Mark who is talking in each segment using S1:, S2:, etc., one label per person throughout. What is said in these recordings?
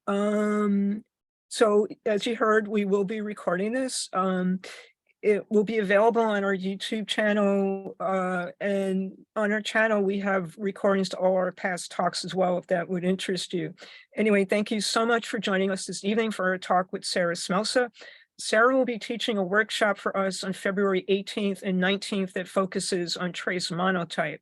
S1: So as you heard, we will be recording this. It will be available on our YouTube channel, and on our channel, we have recordings to all our past talks as well, if that would interest you. Anyway, thank you so much for joining us this evening for our talk with Sarah Smelser. Sarah will be teaching a workshop for us on February 18th and 19th that focuses on trace monotype.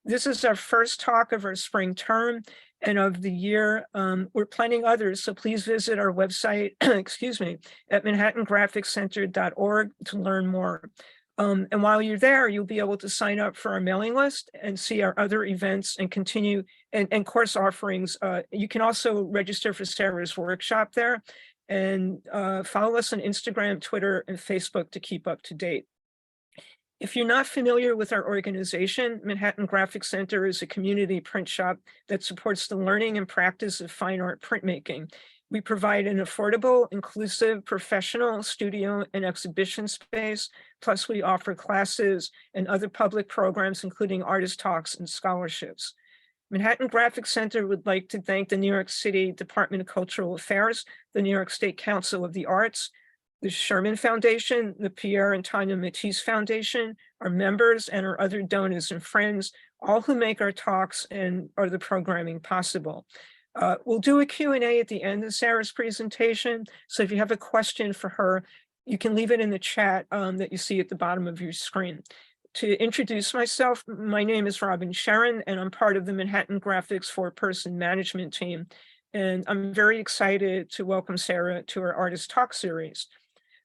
S1: This is our first talk of our spring term and of the year. We're planning others, so please visit our website, excuse me, at manhattangraphiccenter.org to learn more. And while you're there, you'll be able to sign up for our mailing list and see our other events and continue and course offerings. You can also register for Sarah's workshop there, and follow us on Instagram, Twitter, and Facebook to keep up to date. If you're not familiar with our organization, Manhattan Graphic Center is a community print shop that supports the learning and practice of fine art printmaking. We provide an affordable, inclusive, professional studio and exhibition space. Plus, we offer classes and other public programs, including artist talks and scholarships. Manhattan Graphic Center would like to thank the New York City Department of Cultural Affairs, the New York State Council of the Arts, the Sherman Foundation, the Pierre and Tanya Matisse Foundation, our members, and our other donors and friends, all who make our talks and are the programming possible. We'll do a Q&A at the end of Sarah's presentation. So if you have a question for her, you can leave it in the chat that you see at the bottom of your screen. To introduce myself, my name is Robin Sharon, and I'm part of the Manhattan Graphics four-person management team. And I'm very excited to welcome Sarah to our Artist Talk series.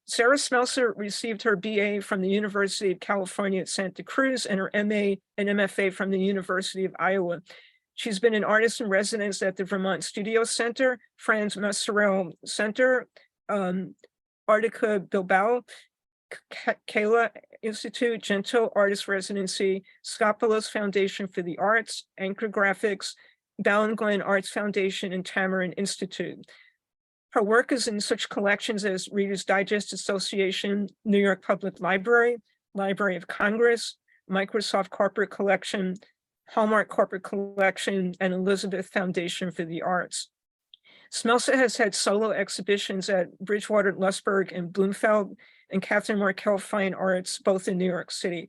S1: Sarah Smelser received her BA from the University of California at Santa Cruz and her MA and MFA from the University of Iowa. She's been an artist in residence at the Vermont Studio Center, Franz Massarel Center, Artica Bilbao, Kayla Institute, Gento Artist Residency, Skopolis Foundation for the Arts, Anchor Graphics, Ballin Glen Arts Foundation, and Tamarin Institute. Her work is in such collections as Reader's Digest Association, New York Public Library, Library of Congress, Microsoft Corporate Collection, Hallmark Corporate Collection, and Elizabeth Foundation for the Arts. Smelser has had solo exhibitions at Bridgewater, Lusberg, and Bloomfield, and Catherine Markel Fine Arts, both in New York City.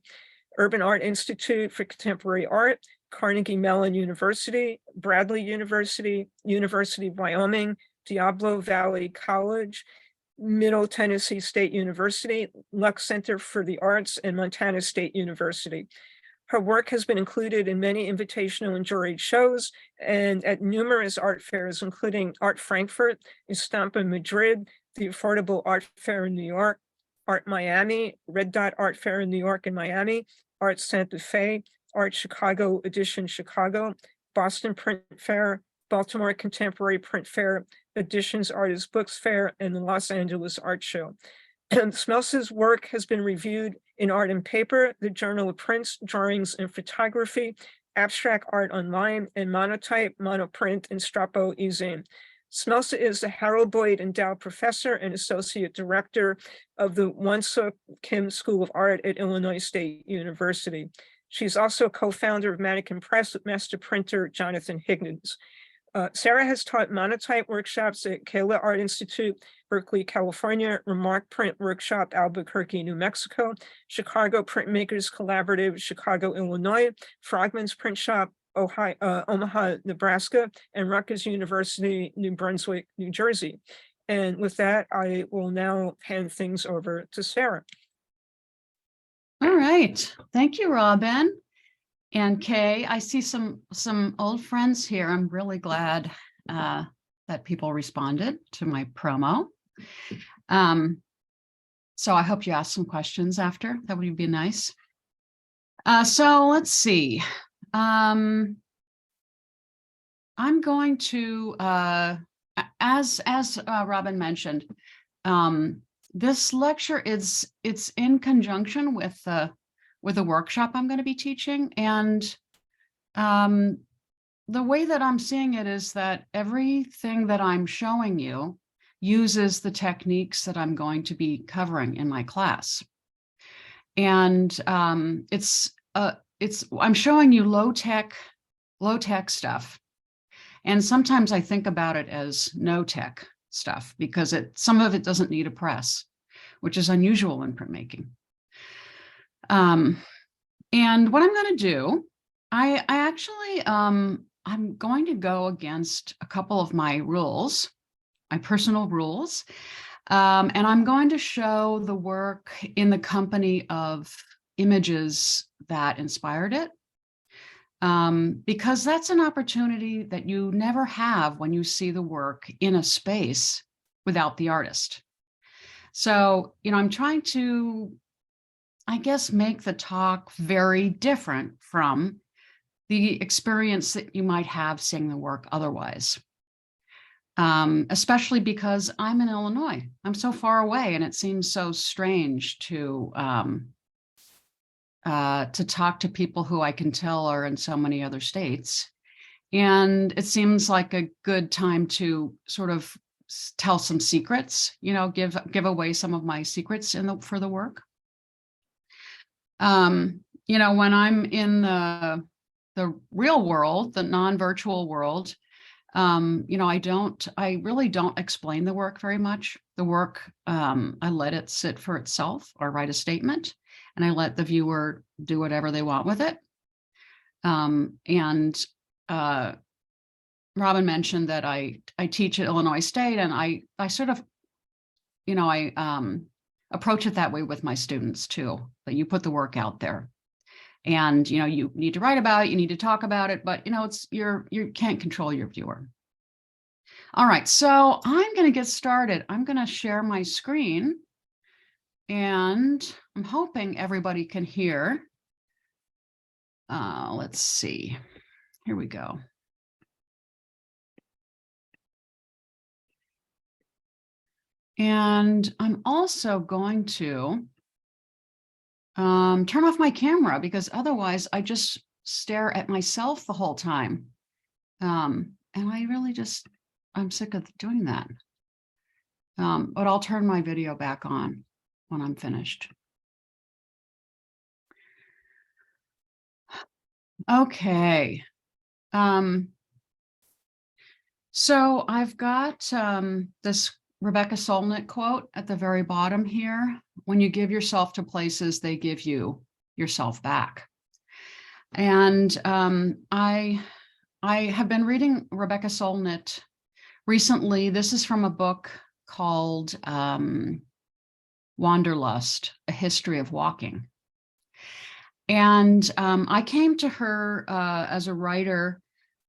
S1: Urban Art Institute for Contemporary Art, Carnegie Mellon University, Bradley University, University of Wyoming, Diablo Valley College, Middle Tennessee State University, Lux Center for the Arts, and Montana State University. Her work has been included in many invitational and juried shows and at numerous art fairs, including Art Frankfurt, Estampa Madrid, the Affordable Art Fair in New York, Art Miami, Red Dot Art Fair in New York and Miami, Art Santa Fe, Art Chicago Edition Chicago, Boston Print Fair, Baltimore Contemporary Print Fair, Editions Artists Books Fair, and the Los Angeles Art Show. Smelser's work has been reviewed in Art and Paper, the Journal of Prints, Drawings, and Photography, Abstract Art Online, and Monotype, Monoprint, and Strapo eZine. Smelser is the Harold Boyd Endowed Professor and Associate Director of the Won-Suk Kim School of Art at Illinois State University. She's also co-founder of Mannequin Press with master printer Jonathan Higgins. Sarah has taught monotype workshops at Kayla Art Institute, Berkeley, California, Remark Print Workshop, Albuquerque, New Mexico, Chicago Printmakers Collaborative, Chicago, Illinois, Frogman's Print Shop, Omaha, Nebraska, and Rutgers University, New Brunswick, New Jersey. And with that, I will now hand things over to Sarah.
S2: All right. Thank you, Robin. And Kay, I see some old friends here. I'm really glad that people responded to my promo. So I hope you ask some questions after. That would be nice. So let's see. I'm going to, as Robin mentioned, this lecture it's in conjunction with a workshop I'm going to be teaching, and the way that I'm seeing it is that everything that I'm showing you uses the techniques that I'm going to be covering in my class, and I'm showing you low tech stuff, And sometimes I think about it as no tech stuff because some of it doesn't need a press, which is unusual in printmaking. And what I'm going to do, I actually, I'm going to go against a couple of my rules, my personal rules. And I'm going to show the work in the company of images that inspired it. Because that's an opportunity that you never have when you see the work in a space without the artist. So, I'm trying to, I guess, make the talk very different from the experience that you might have seeing the work otherwise. Especially because I'm in Illinois. I'm so far away, and it seems so strange to talk to people who I can tell are in so many other states. And it seems like a good time to sort of tell some secrets, give away some of my secrets for the work. When I'm in the real world, the non-virtual world, I really don't explain the work very much. The work, I let it sit for itself or write a statement, and I let the viewer do whatever they want with it. Robin mentioned that I teach at Illinois State, and I sort of, I approach it that way with my students too, that you put the work out there. And, you need to write about it, you need to talk about it, but, you can't control your viewer. All right, so I'm going to get started. I'm going to share my screen, and I'm hoping everybody can hear. Let's see. Here we go. And I'm also going to turn off my camera, because otherwise I just stare at myself the whole time. And I really I'm sick of doing that. But I'll turn my video back on when I'm finished. Okay. So I've got this Rebecca Solnit quote at the very bottom here. When you give yourself to places, they give you yourself back. And I have been reading Rebecca Solnit recently. This is from a book called Wanderlust, A History of Walking. And I came to her as a writer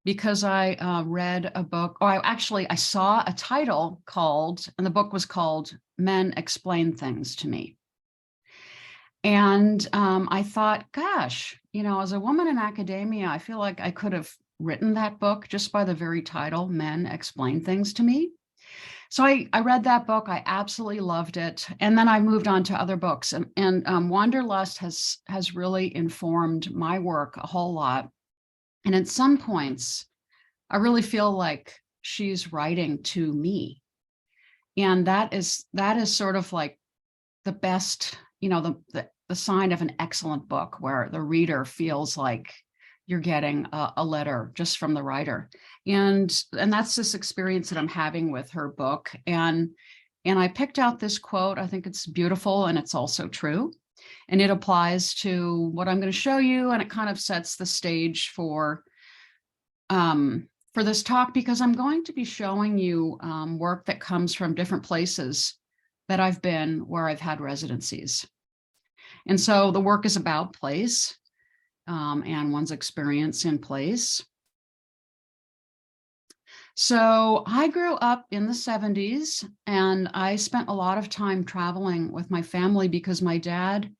S2: because I read a book, I saw a title and the book was called Men Explain Things to Me. And I thought, gosh, as a woman in academia, I feel like I could have written that book just by the very title, Men Explain Things to Me. So I read that book. I absolutely loved it. And then I moved on to other books. And Wanderlust has really informed my work a whole lot. And at some points, I really feel like she's writing to me. And that is sort of like the best, the sign of an excellent book, where the reader feels like you're getting a letter just from the writer. And that's this experience that I'm having with her book. And I picked out this quote. I think it's beautiful, and it's also true. And it applies to what I'm going to show you. And it kind of sets the stage for this talk, because I'm going to be showing you work that comes from different places that I've been, where I've had residencies. And so the work is about place and one's experience in place. So I grew up in the 70s, and I spent a lot of time traveling with my family because my dad,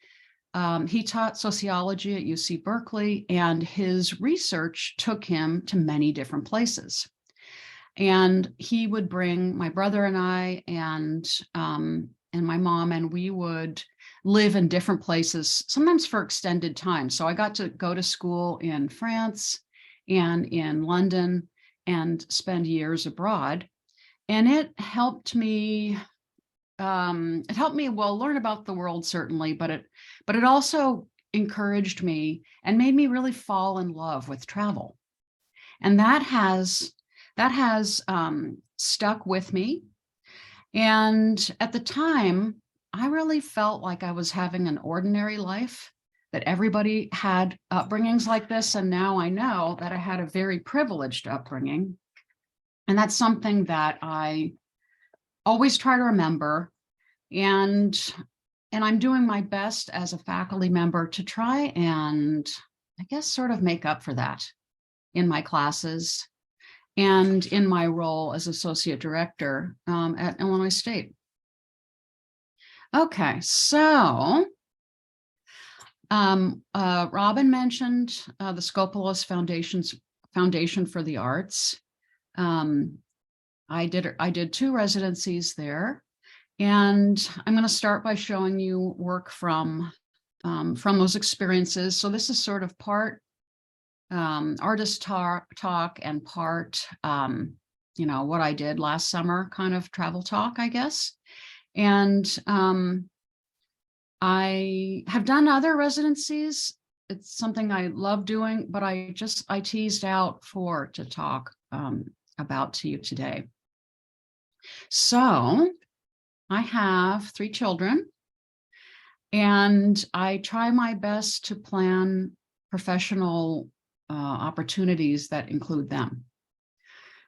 S2: he taught sociology at UC Berkeley, and his research took him to many different places. And he would bring my brother and I and my mom, and we would live in different places, sometimes for extended time. So I got to go to school in France and in London and spend years abroad. And it helped me, learn about the world, certainly, but it also encouraged me and made me really fall in love with travel. And that has that has stuck with me. And at the time, I really felt like I was having an ordinary life, that everybody had upbringings like this. And now I know that I had a very privileged upbringing. And that's something that I always try to remember. And I'm doing my best as a faculty member to try and, I guess, sort of make up for that in my classes and in my role as associate director at Illinois State. Okay, so Robin mentioned the Skopelos Foundation for the Arts. I did 2 residencies there, and I'm going to start by showing you work from those experiences. So this is sort of part artist talk and part, what I did last summer, kind of travel talk, I guess. And I have done other residencies. It's something I love doing, but I teased out to talk about to you today. So I have 3 children, and I try my best to plan professional opportunities that include them,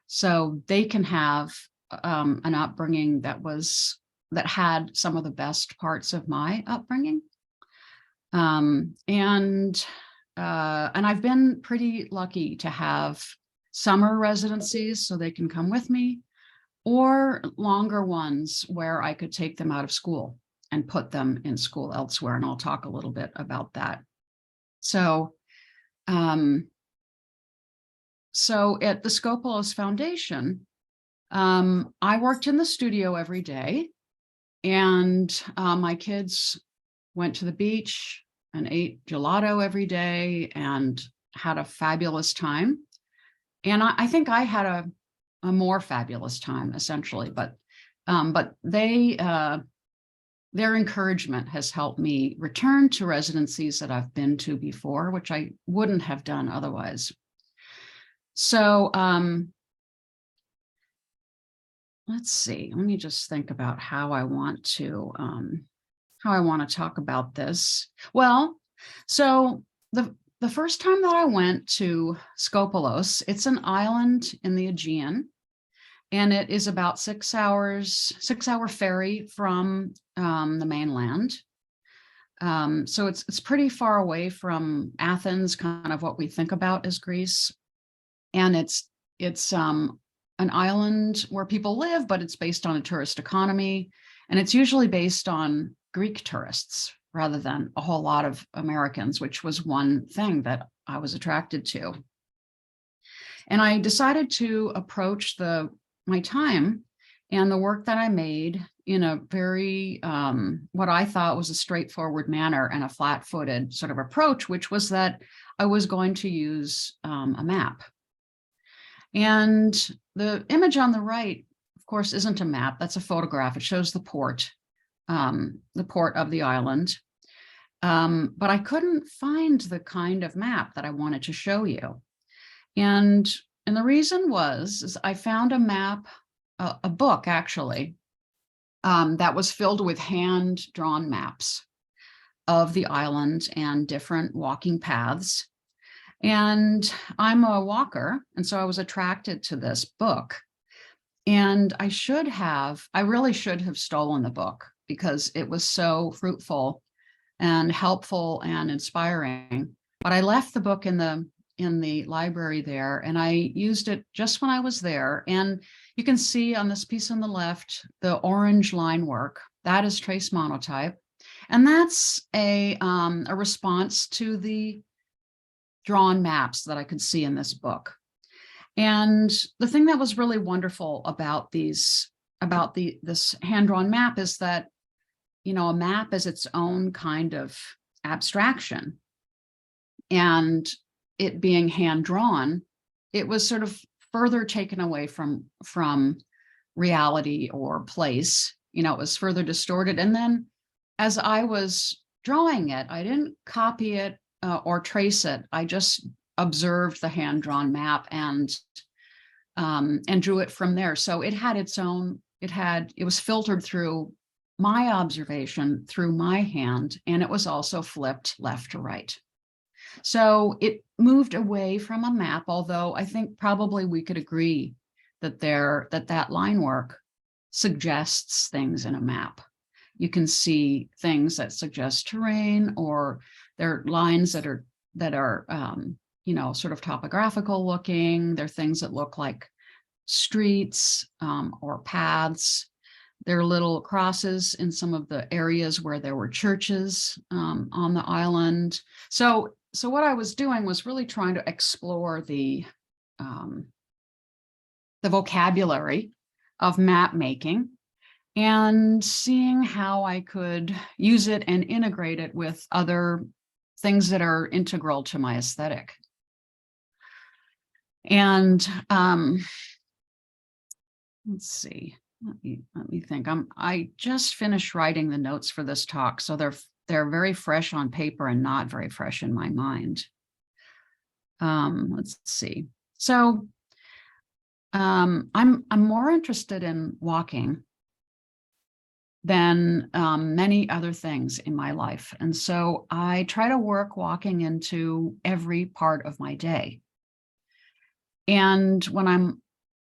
S2: so they can have an upbringing that had some of the best parts of my upbringing. And I've been pretty lucky to have summer residencies so they can come with me, or longer ones where I could take them out of school and put them in school elsewhere. And I'll talk a little bit about that. So at the Skopelos Foundation, I worked in the studio every day, and my kids went to the beach and ate gelato every day and had a fabulous time. And I think I had a more fabulous time, essentially, but their encouragement has helped me return to residencies that I've been to before, which I wouldn't have done otherwise. So let's see, let me just think about how I want to talk about this. Well, so the first time that I went to Skopelos, it's an island in the Aegean, and it is about 6-hour ferry from the mainland. So it's pretty far away from Athens, kind of what we think about as Greece. And it's an island where people live, but it's based on a tourist economy. And it's usually based on Greek tourists rather than a whole lot of Americans, which was one thing that I was attracted to. And I decided to approach my time and the work that I made in a very, what I thought was a straightforward manner and a flat-footed sort of approach, which was that I was going to use a map. And the image on the right, of course, isn't a map. That's a photograph. It shows the port of the island. But I couldn't find the kind of map that I wanted to show you. And the reason is I found a map, a book actually, that was filled with hand-drawn maps of the island and different walking paths. And I'm a walker, and so I was attracted to this book. And I really should have stolen the book, because it was so fruitful and helpful and inspiring. But I left the book in the library there, and I used it just when I was there. And you can see on this piece on the left, the orange line work, that is trace monotype. And that's a response to the drawn maps that I could see in this book. And the thing that was really wonderful about this hand-drawn map is that, a map is its own kind of abstraction. And it being hand-drawn, it was sort of further taken away from reality or place. It was further distorted. And then as I was drawing it, I didn't copy it or trace it. I just observed the hand-drawn map and and drew it from there. So it had its own, it was filtered through my observation through my hand, and it was also flipped left to right. So it moved away from a map, although I think probably we could agree that that line work suggests things in a map. You can see things that suggest terrain, or there are lines that are sort of topographical looking. There are things that look like streets or paths. There are little crosses in some of the areas where there were churches on the island. So what I was doing was really trying to explore the vocabulary of map making and seeing how I could use it and integrate it with other things that are integral to my aesthetic. And let's see, let me think. I just finished writing the notes for this talk, so they're very fresh on paper and not very fresh in my mind. Let's see. So I'm more interested in walking than many other things in my life. And so I try to work walking into every part of my day. And when I'm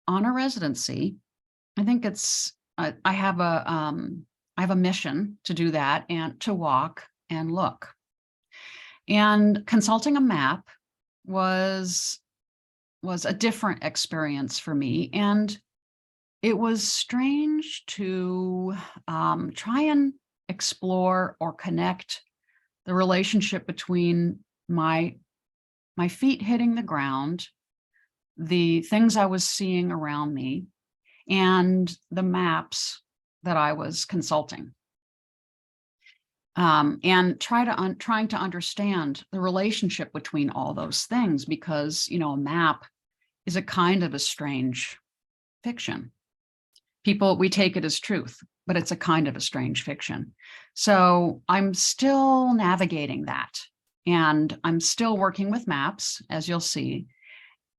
S2: on a residency, I think I have a mission to do that and to walk and look. And consulting a map was a different experience for me. And it was strange to try and explore or connect the relationship between my feet hitting the ground, the things I was seeing around me, and the maps that I was consulting. And trying to understand the relationship between all those things, because, a map is a kind of a strange fiction. We take it as truth, but it's a kind of a strange fiction. So I'm still navigating that, and I'm still working with maps, as you'll see,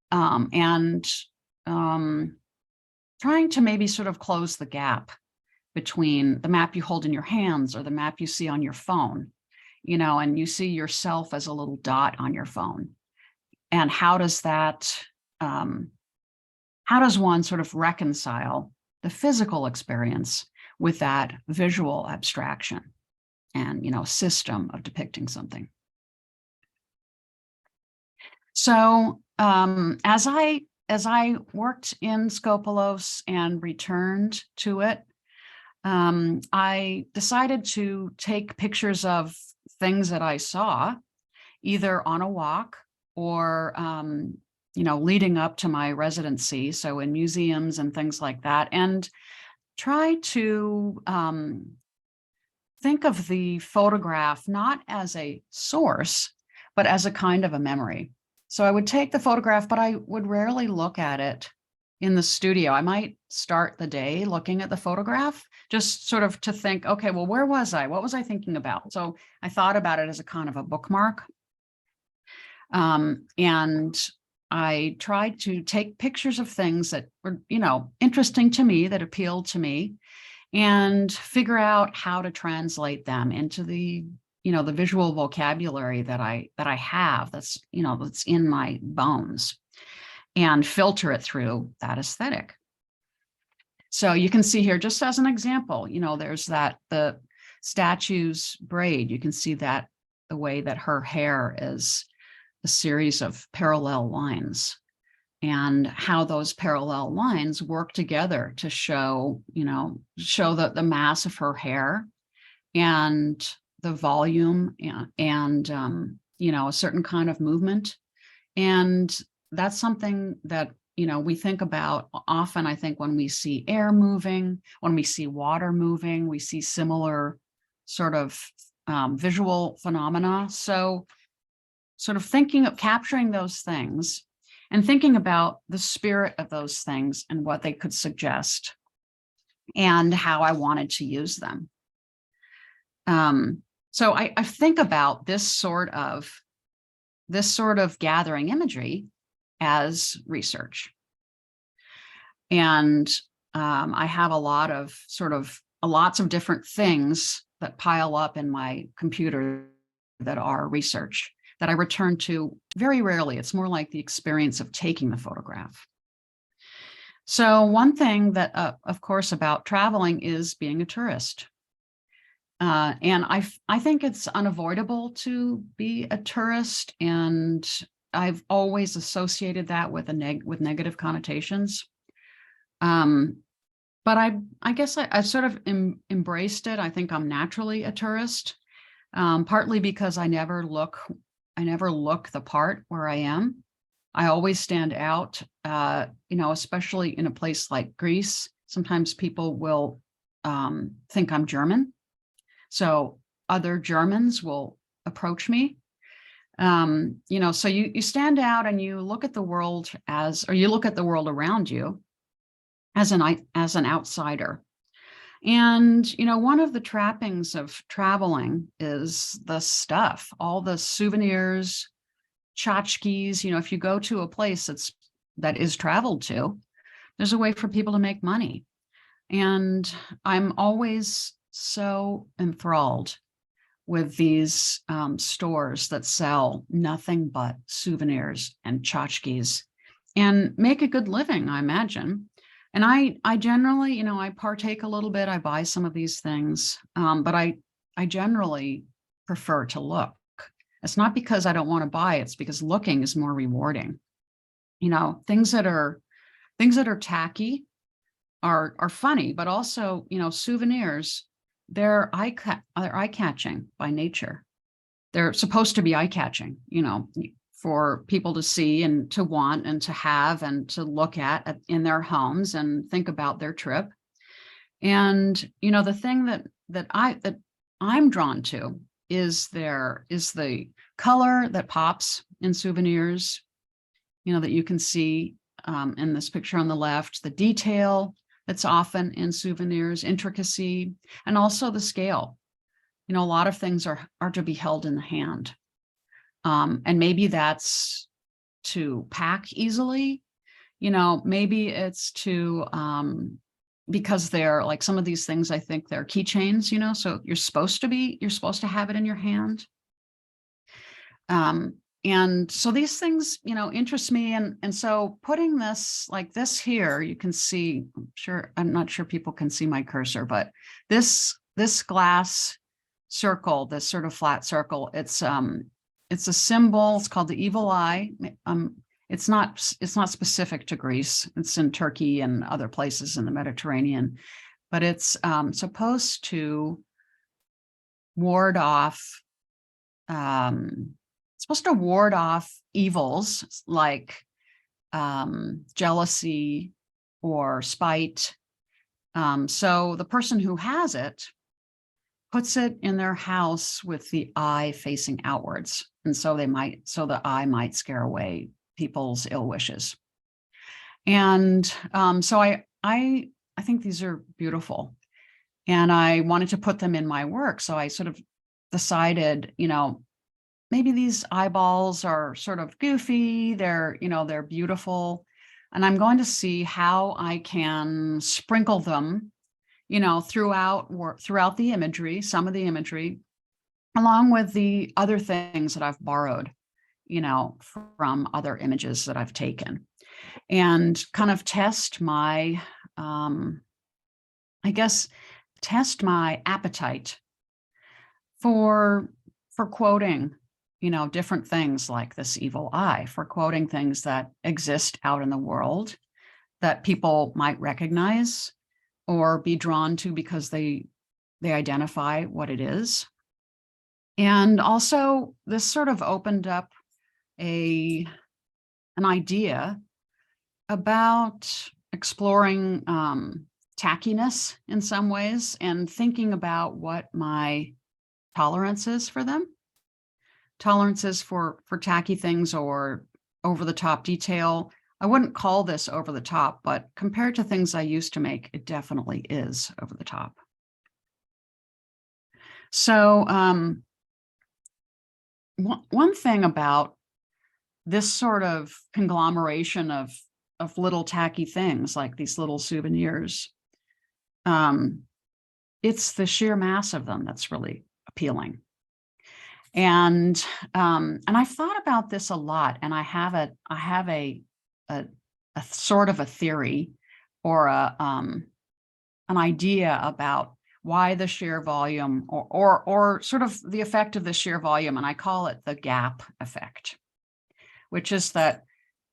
S2: and trying to maybe sort of close the gap between the map you hold in your hands or the map you see on your phone, and you see yourself as a little dot on your phone. And how does one sort of reconcile the physical experience with that visual abstraction and, system of depicting something? So as I worked in Skopelos and returned to it, I decided to take pictures of things that I saw, either on a walk or, leading up to my residency, so in museums and things like that, and try to think of the photograph not as a source, but as a kind of a memory. So I would take the photograph, but I would rarely look at it in the studio. I might start the day looking at the photograph, just sort of to think, okay, well, where was I? What was I thinking about? So I thought about it as a kind of a bookmark. And I tried to take pictures of things that were, interesting to me, that appealed to me, and figure out how to translate them into the visual vocabulary that I have, that's in my bones, and filter it through that aesthetic. So you can see here, just as an example, there's the statue's braid. You can see that the way that her hair is a series of parallel lines, and how those parallel lines work together to show the mass of her hair and the volume and a certain kind of movement. And that's something that, we think about often. I think when we see air moving, when we see water moving, we see similar sort of visual phenomena. So sort of thinking of capturing those things and thinking about the spirit of those things and what they could suggest and how I wanted to use them. So I think about this sort of gathering imagery as research. And I have a lot of lots of different things that pile up in my computer that are research that I return to very rarely. It's more like the experience of taking the photograph. So one thing that, of course, about traveling is being a tourist. And I think it's unavoidable to be a tourist, and I've always associated that with with negative connotations. But I guess I sort of embraced it. I think I'm naturally a tourist, partly because I never look the part where I am. I always stand out, especially in a place like Greece. Sometimes people will think I'm German. So other Germans will approach me. So you stand out and you look at the world you look at the world around you as an outsider. And, one of the trappings of traveling is the stuff, all the souvenirs, tchotchkes. If you go to a place that is traveled to, there's a way for people to make money. And I'm always so enthralled with these stores that sell nothing but souvenirs and tchotchkes and make a good living, I imagine. And I generally, I partake a little bit. I buy some of these things, but I generally prefer to look. It's not because I don't want to buy, it's because looking is more rewarding. Things that are tacky are funny, but also, souvenirs, they're eye-catching by nature. They're supposed to be eye-catching, for people to see and to want and to have and to look at in their homes and think about their trip. And, the thing that I'm drawn to is the color that pops in souvenirs, that you can see in this picture on the left, the detail that's often in souvenirs, intricacy, and also the scale. A lot of things are to be held in the hand. And maybe that's to pack easily, maybe it's to, because they're like some of these things, I think they're keychains, so you're supposed to have it in your hand. And so these things, interest me. And so putting this like this here, you can see, I'm not sure people can see my cursor, but this glass circle, this sort of flat circle, it's a symbol. It's called the evil eye. It's not specific to Greece. It's in Turkey and other places in the Mediterranean, but it's supposed to ward off evils like jealousy or spite. So the person who has it puts it in their house with the eye facing outwards. And so the eye might scare away people's ill wishes. And so I think these are beautiful. And I wanted to put them in my work. So I sort of decided, maybe these eyeballs are sort of goofy. They're beautiful. And I'm going to see how I can sprinkle them, throughout the imagery, some of the imagery, along with the other things that I've borrowed, from other images that I've taken, and kind of test my, test my appetite for quoting, different things like this evil eye, for quoting things that exist out in the world that people might recognize or be drawn to because they identify what it is. And also this sort of opened up an idea about exploring tackiness in some ways and thinking about what my tolerance is for them. Tolerances for tacky things or over the top detail. I wouldn't call this over the top, but compared to things I used to make, it definitely is over the top. So one thing about this sort of conglomeration of little tacky things like these little souvenirs. It's the sheer mass of them that's really appealing. And I've thought about this a lot, and I have a sort of a theory or an idea about why the sheer volume or sort of the effect of the sheer volume, and I call it the gap effect, which is that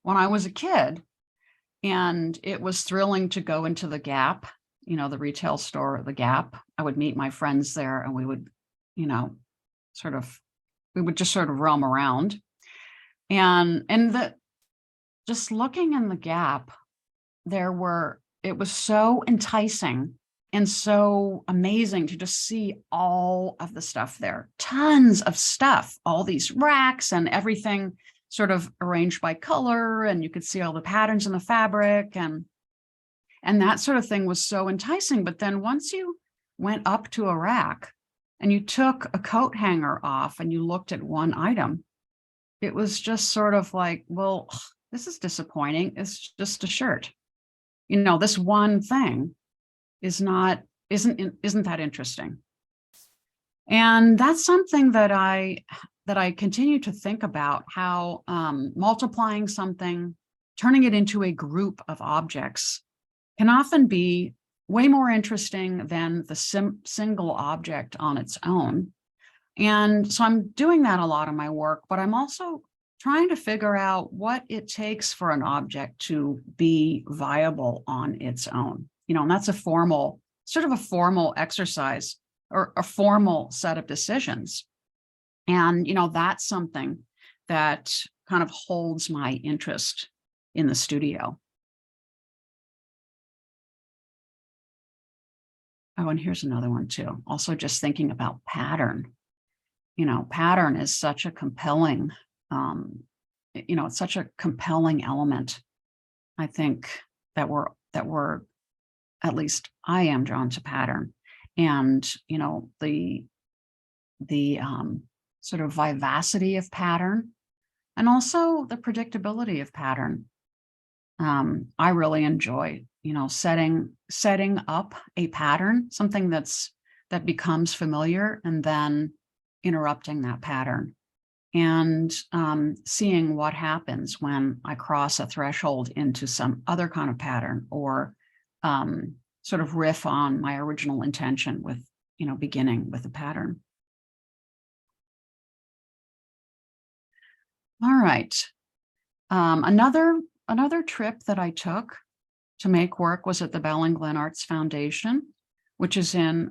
S2: when I was a kid and it was thrilling to go into the Gap, the retail store, the Gap, I would meet my friends there and we would, we would just sort of roam around. And just looking in the Gap, it was so enticing and so amazing to just see all of the stuff there. Tons of stuff, all these racks and everything sort of arranged by color, and you could see all the patterns in the fabric, and that sort of thing was so enticing. But then once you went up to a rack and you took a coat hanger off and you looked at one item, it was just sort of like, well, this is disappointing. It's just a shirt. This one thing isn't that interesting. And that's something that I continue to think about, how multiplying something, turning it into a group of objects can often be way more interesting than the single object on its own. And so I'm doing that a lot in my work, but I'm also trying to figure out what it takes for an object to be viable on its own. And that's a formal exercise or a formal set of decisions. And, that's something that kind of holds my interest in the studio. Oh, and here's another one too. Also just thinking about pattern. Pattern is such a compelling, it's such a compelling element. I think that we're, at least I am drawn to pattern. And, the sort of vivacity of pattern, and also the predictability of pattern. I really enjoy, setting up a pattern, something that becomes familiar, and then interrupting that pattern and seeing what happens when I cross a threshold into some other kind of pattern, or sort of riff on my original intention with, beginning with a pattern. All right. Another trip that I took to make work was at the Ballinglen Arts Foundation, which is in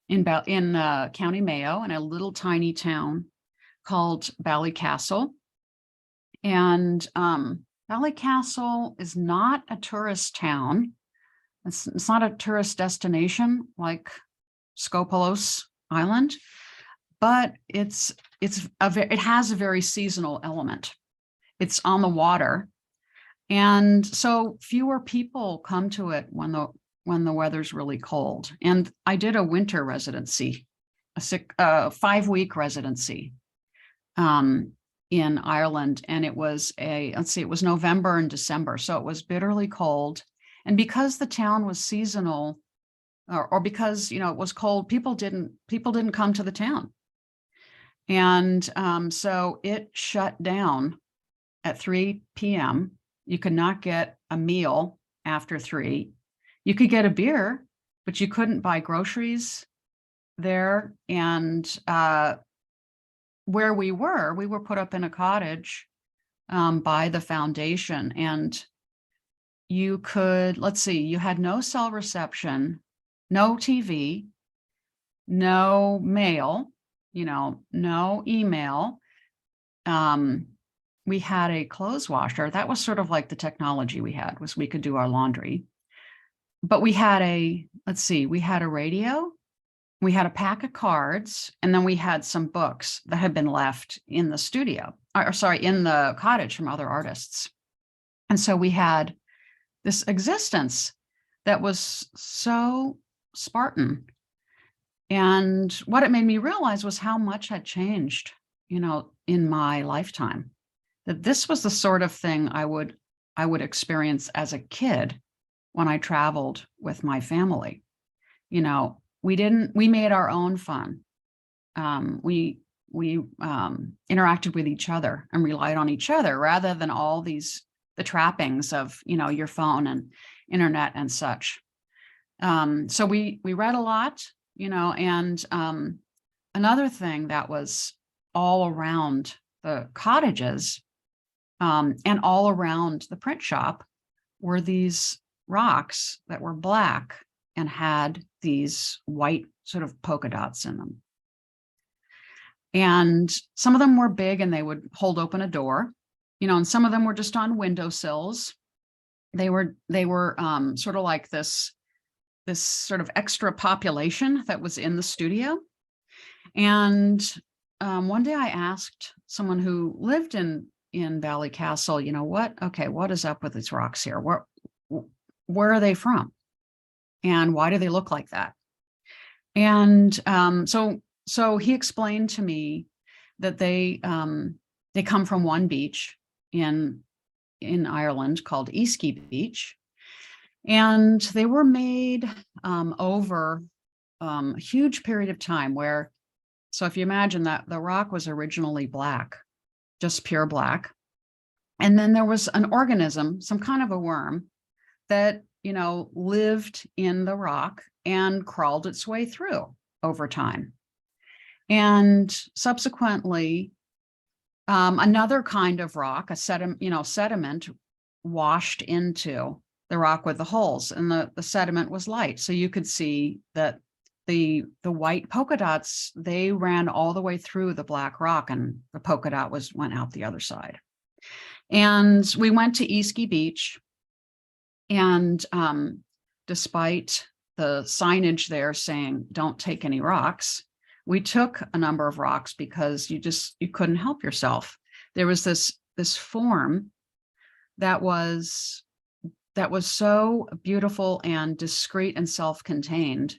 S2: County Mayo, in a little tiny town called Ballycastle. And Ballycastle is not a tourist town. It's not a tourist destination like Skopelos Island, but it has a very seasonal element. It's on the water, and so fewer people come to it when the weather's really cold. And I did a winter residency, a 5-week residency in Ireland, and it was it was November and December, so it was bitterly cold. And because the town was seasonal, or because it was cold, people didn't come to the town. And so it shut down at 3 p.m. You could not get a meal after 3. You could get a beer, but you couldn't buy groceries there. And where we were put up in a cottage by the foundation. And you could, you had no cell reception, no TV, no mail, no email. We had a clothes washer. That was sort of like the technology we had, was we could do our laundry. But we had a radio, we had a pack of cards, and then we had some books that had been left in the studio, in the cottage from other artists. And so we had this existence that was so Spartan. And what it made me realize was how much had changed, in my lifetime. That this was the sort of thing I would I would experience as a kid when I traveled with my family. You know, we made our own fun. We interacted with each other and relied on each other rather than all the trappings of, you know, your phone and internet and such. So we read a lot, you know, and another thing that was all around the cottages and all around the print shop were these rocks that were black and had these white sort of polka dots in them. And some of them were big and they would hold open a door, you know, and some of them were just on windowsills. They were sort of like this sort of extra population that was in the studio. And one day I asked someone who lived in Valley Castle, you know, what is up with these rocks here? Where are they from? And why do they look like that? And so he explained to me that they come from one beach in Ireland called Easkie Beach. And they were made over a huge period of time where, so if you imagine that the rock was originally black, just pure black. And then there was an organism, some kind of a worm that, you know, lived in the rock and crawled its way through over time. And subsequently, another kind of rock, a sediment washed into the rock with the holes, and the sediment was light. So you could see that the white polka dots, they ran all the way through the black rock, and the polka dot went out the other side. And we went to Easkie Beach, and despite the signage there saying don't take any rocks, we took a number of rocks because you couldn't help yourself. There was this form that was so beautiful and discreet and self-contained.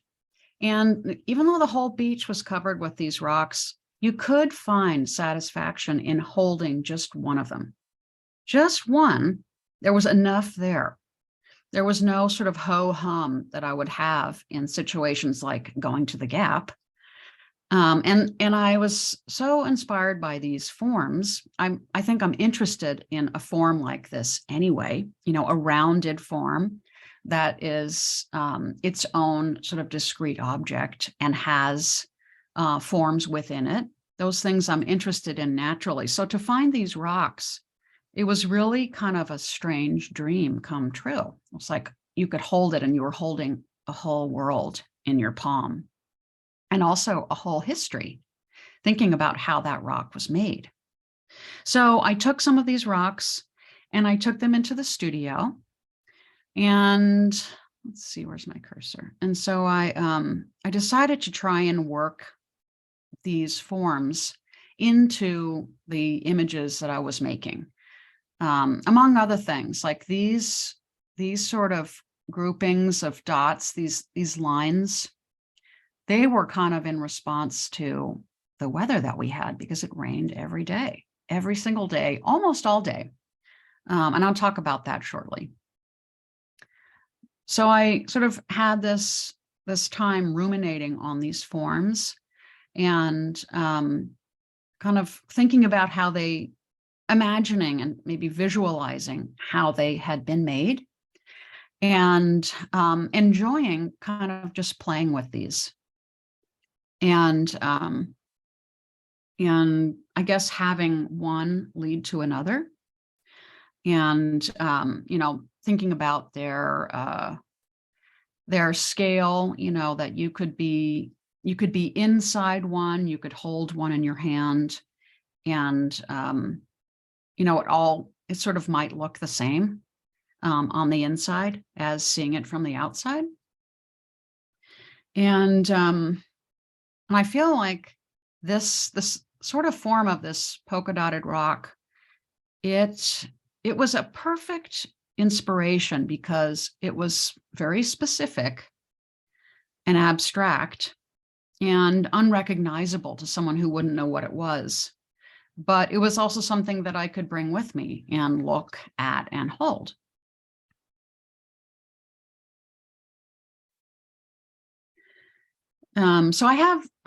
S2: And even though the whole beach was covered with these rocks, you could find satisfaction in holding just one of them. Just one. There was enough there. There was no sort of ho-hum that I would have in situations like going to the Gap. And I was so inspired by these forms. I think I'm interested in a form like this anyway, you know, a rounded form that is its own sort of discrete object and has forms within it. Those things I'm interested in naturally. So to find these rocks, it was really kind of a strange dream come true. It's like you could hold it and you were holding a whole world in your palm, and also a whole history, thinking about how that rock was made. So I took some of these rocks and I took them into the studio, and let's see, where's my cursor? And so I decided to try and work these forms into the images that I was making. Among other things, like these sort of groupings of dots, these lines, they were kind of in response to the weather that we had, because it rained every day, every single day, almost all day. And I'll talk about that shortly. So I sort of had this time ruminating on these forms and kind of thinking about how imagining and maybe visualizing how they had been made, and enjoying kind of just playing with these. And I guess having one lead to another, and you know, thinking about their scale, you know, that you could be inside one, you could hold one in your hand, and you know, it sort of might look the same on the inside as seeing it from the outside. And I feel like this sort of form of this polka dotted rock, it was a perfect inspiration because it was very specific and abstract and unrecognizable to someone who wouldn't know what it was. but it was also something that I could bring with me and look at and hold. So I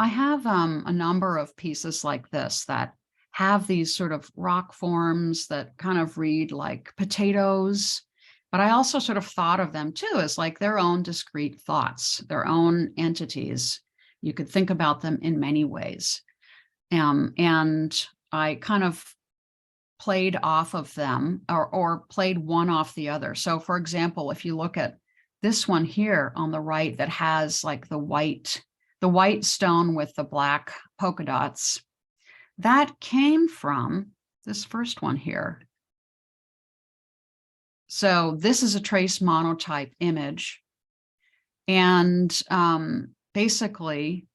S2: have a number of pieces like this that have these sort of rock forms that kind of read like potatoes, but I also sort of thought of them too as like their own discrete thoughts, their own entities. You could think about them in many ways. And I kind of played off of them or played one off the other. So for example, if you look at this one here on the right that has like the white stone with the black polka dots, that came from this first one here. So this is a trace monotype image. And basically,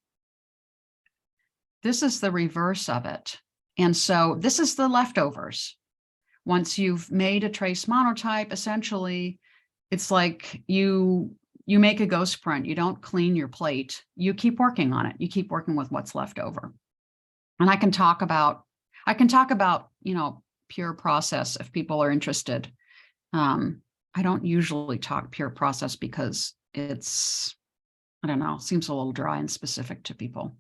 S2: this is the reverse of it. And so this is the leftovers. Once you've made a trace monotype, essentially, it's like you make a ghost print. You don't clean your plate. You keep working on it. You keep working with what's left over. And I can talk about, pure process if people are interested. I don't usually talk pure process because it's, I don't know, seems a little dry and specific to people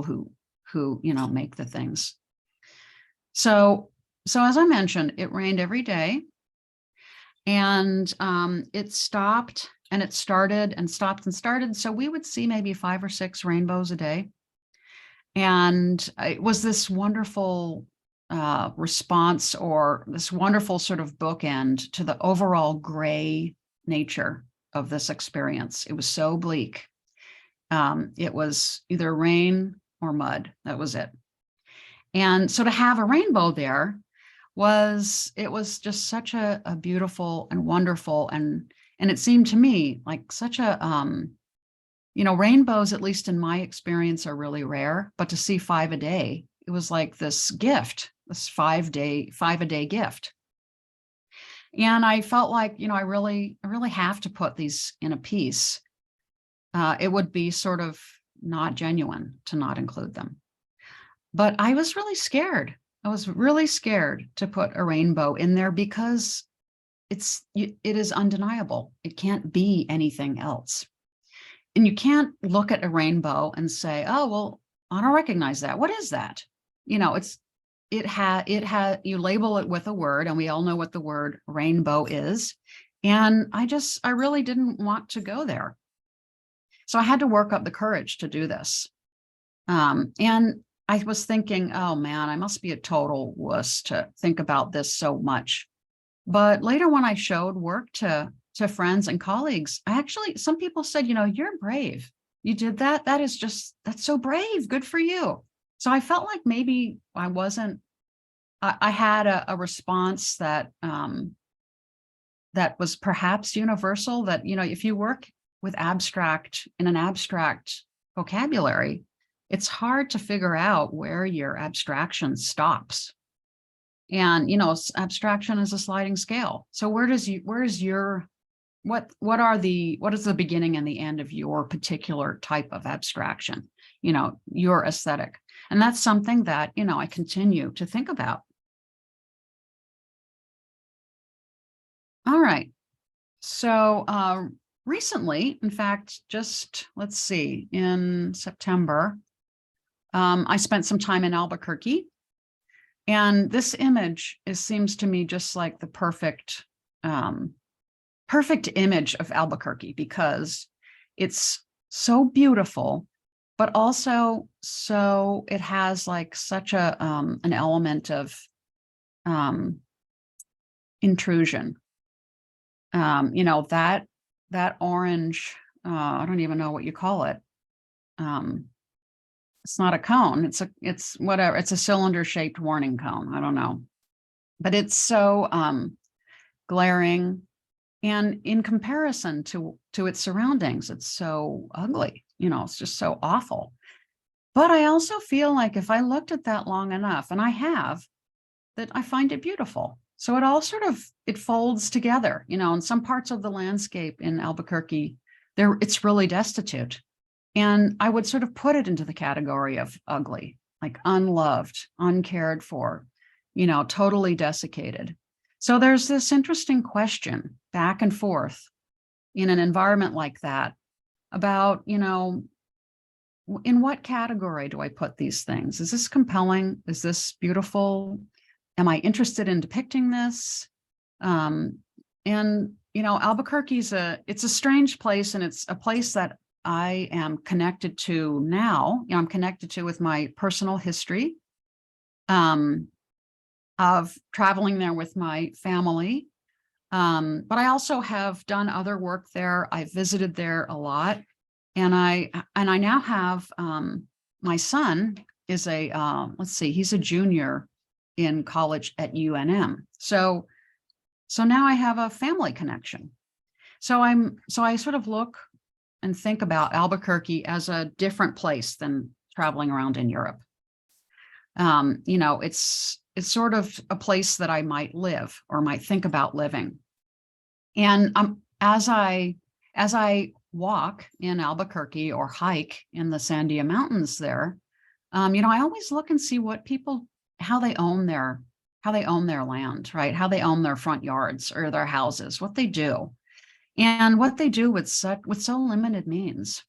S2: who make the things. So as I mentioned, it rained every day, and it stopped and it started and stopped and started. So we would see maybe 5 or 6 rainbows a day. And it was this wonderful response, or this wonderful sort of bookend to the overall gray nature of this experience. It was so bleak. It was either rain or mud. That was it. And so to have a rainbow there was just such a beautiful and wonderful, and it seemed to me like such a rainbows, at least in my experience, are really rare, but to see 5 a day, it was like this gift, this 5 a day gift. And I felt like, I really have to put these in a piece. It would be sort of not genuine to not include them. But I was really scared. I was really scared to put a rainbow in there because it is undeniable. It can't be anything else. And you can't look at a rainbow and say, oh, well, I don't recognize that. What is that? You label it with a word, and we all know what the word rainbow is. And I really didn't want to go there. So I had to work up the courage to do this. And I was thinking, oh man, I must be a total wuss to think about this so much. But later when I showed work to friends and colleagues, some people said, you're brave. You did that. That's so brave. Good for you. So I felt like maybe I had a response that was perhaps universal, that, if you work with in an abstract vocabulary, it's hard to figure out where your abstraction stops. And, abstraction is a sliding scale. So what is the beginning and the end of your particular type of abstraction, your aesthetic? And that's something that, I continue to think about. All right. So recently, in fact, let's see, in September, I spent some time in Albuquerque. And this image seems to me just like the perfect image of Albuquerque, because it's so beautiful, but also so it has like such an element of intrusion. That orange, I don't even know what you call it. It's not a cone. It's whatever. It's a cylinder shaped warning cone. I don't know, but it's so glaring, and in comparison to its surroundings, it's so ugly. It's just so awful. But I also feel like if I looked at that long enough, and I have, that I find it beautiful. So it all it folds together. In some parts of the landscape in Albuquerque, it's really destitute. And I would sort of put it into the category of ugly. like unloved, uncared for, totally desiccated. So there's this interesting question back and forth in an environment like that about, in what category do I put these things? Is this compelling? Is this beautiful? Am I interested in depicting this? And Albuquerque's it's a strange place, and it's a place that I am connected to now. I'm connected to with my personal history of traveling there with my family. But I also have done other work there. I've visited there a lot. And I now have my son is he's a junior in college at UNM. So now I have a family connection. So I sort of look and think about Albuquerque as a different place than traveling around in Europe. It's sort of a place that I might live or might think about living. And as I walk in Albuquerque or hike in the Sandia Mountains there, I always look and see what people, how they own their land, right? How they own their front yards or their houses, what they do, and what they do with so limited means.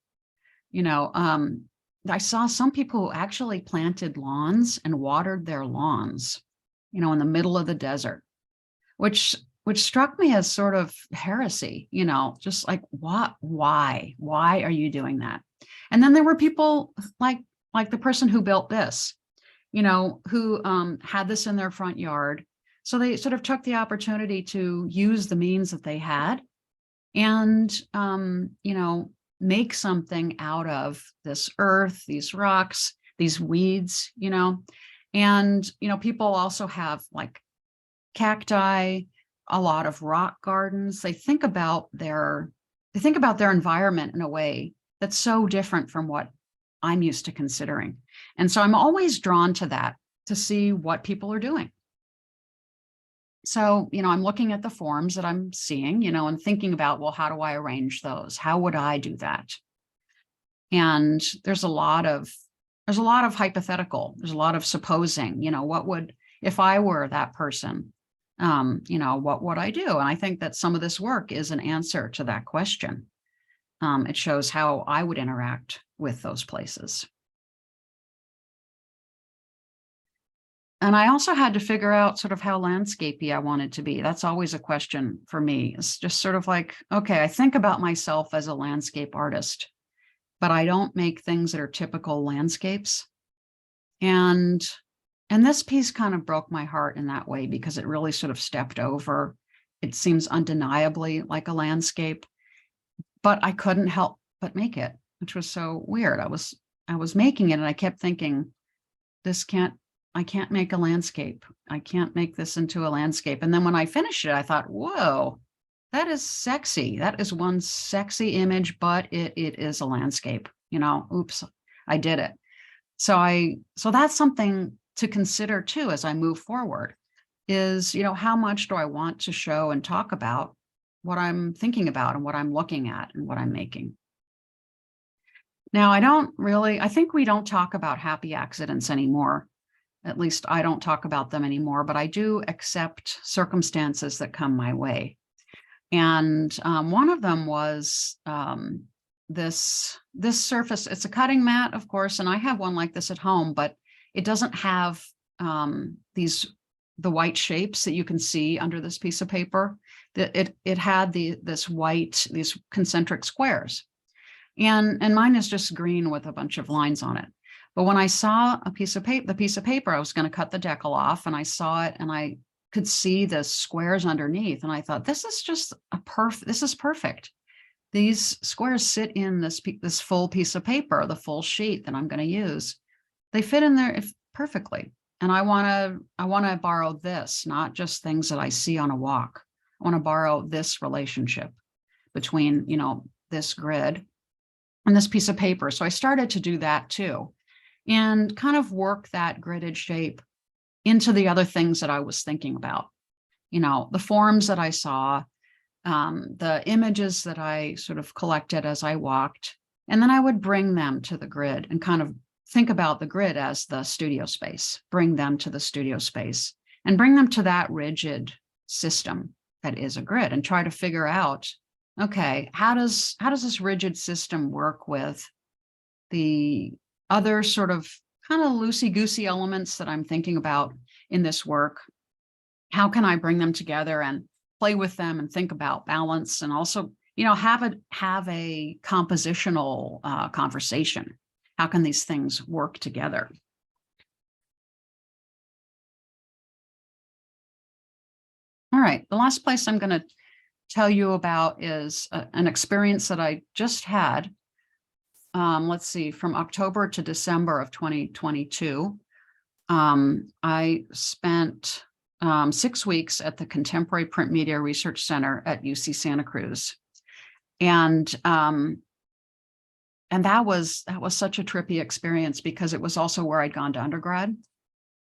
S2: I saw some people who actually planted lawns and watered their lawns, in the middle of the desert, which struck me as sort of heresy, just like, why are you doing that? And then there were people like the person who built this, who had this in their front yard. So they sort of took the opportunity to use the means that they had and, make something out of this earth, these rocks, these weeds, and, people also have like cacti, a lot of rock gardens. They think about their environment in a way that's so different from what I'm used to considering. And so I'm always drawn to that, to see what people are doing. So, I'm looking at the forms that I'm seeing, and thinking about, well, how do I arrange those? How would I do that? And there's a lot of hypothetical, there's a lot of supposing, if I were that person, what would I do? And I think that some of this work is an answer to that question. It shows how I would interact with those places. And I also had to figure out sort of how landscapey I wanted to be. That's always a question for me. It's just sort of like, okay, I think about myself as a landscape artist, but I don't make things that are typical landscapes. And this piece kind of broke my heart in that way, because it really sort of stepped over. It seems undeniably like a landscape, but I couldn't help but make it, which was so weird. I was making it and I kept thinking, I can't make a landscape. I can't make this into a landscape. And then when I finished it, I thought, whoa, that is sexy. That is one sexy image, but it is a landscape, oops, I did it. So that's something to consider too, as I move forward, is, how much do I want to show and talk about what I'm thinking about and what I'm looking at and what I'm making. Now, I think we don't talk about happy accidents anymore. At least I don't talk about them anymore, but I do accept circumstances that come my way. And one of them was this surface. It's a cutting mat, of course, and I have one like this at home, but it doesn't have the white shapes that you can see under this piece of paper. It had these concentric squares, and mine is just green with a bunch of lines on it. But when I saw the piece of paper, I was going to cut the decal off, and I saw it, and I could see the squares underneath, and I thought, this is just this is perfect. These squares sit in this full piece of paper, the full sheet that I'm going to use. They fit in there perfectly. And I want to borrow this, not just things that I see on a walk. I want to borrow this relationship between, this grid and this piece of paper. So I started to do that too, and kind of work that gridded shape into the other things that I was thinking about. The forms that I saw, the images that I sort of collected as I walked, and then I would bring them to the grid and kind of think about the grid as the studio space, bring them to the studio space and bring them to that rigid system that is a grid, and try to figure out, okay, how does this rigid system work with the other sort of kind of loosey-goosey elements that I'm thinking about in this work? How can I bring them together and play with them and think about balance, and also, have a compositional conversation? How can these things work together? All right, the last place I'm going to tell you about is an experience that I just had. Let's see, from October to December of 2022. I spent 6 weeks at the Contemporary Print Media Research Center at UC Santa Cruz. And that was such a trippy experience, because it was also where I'd gone to undergrad.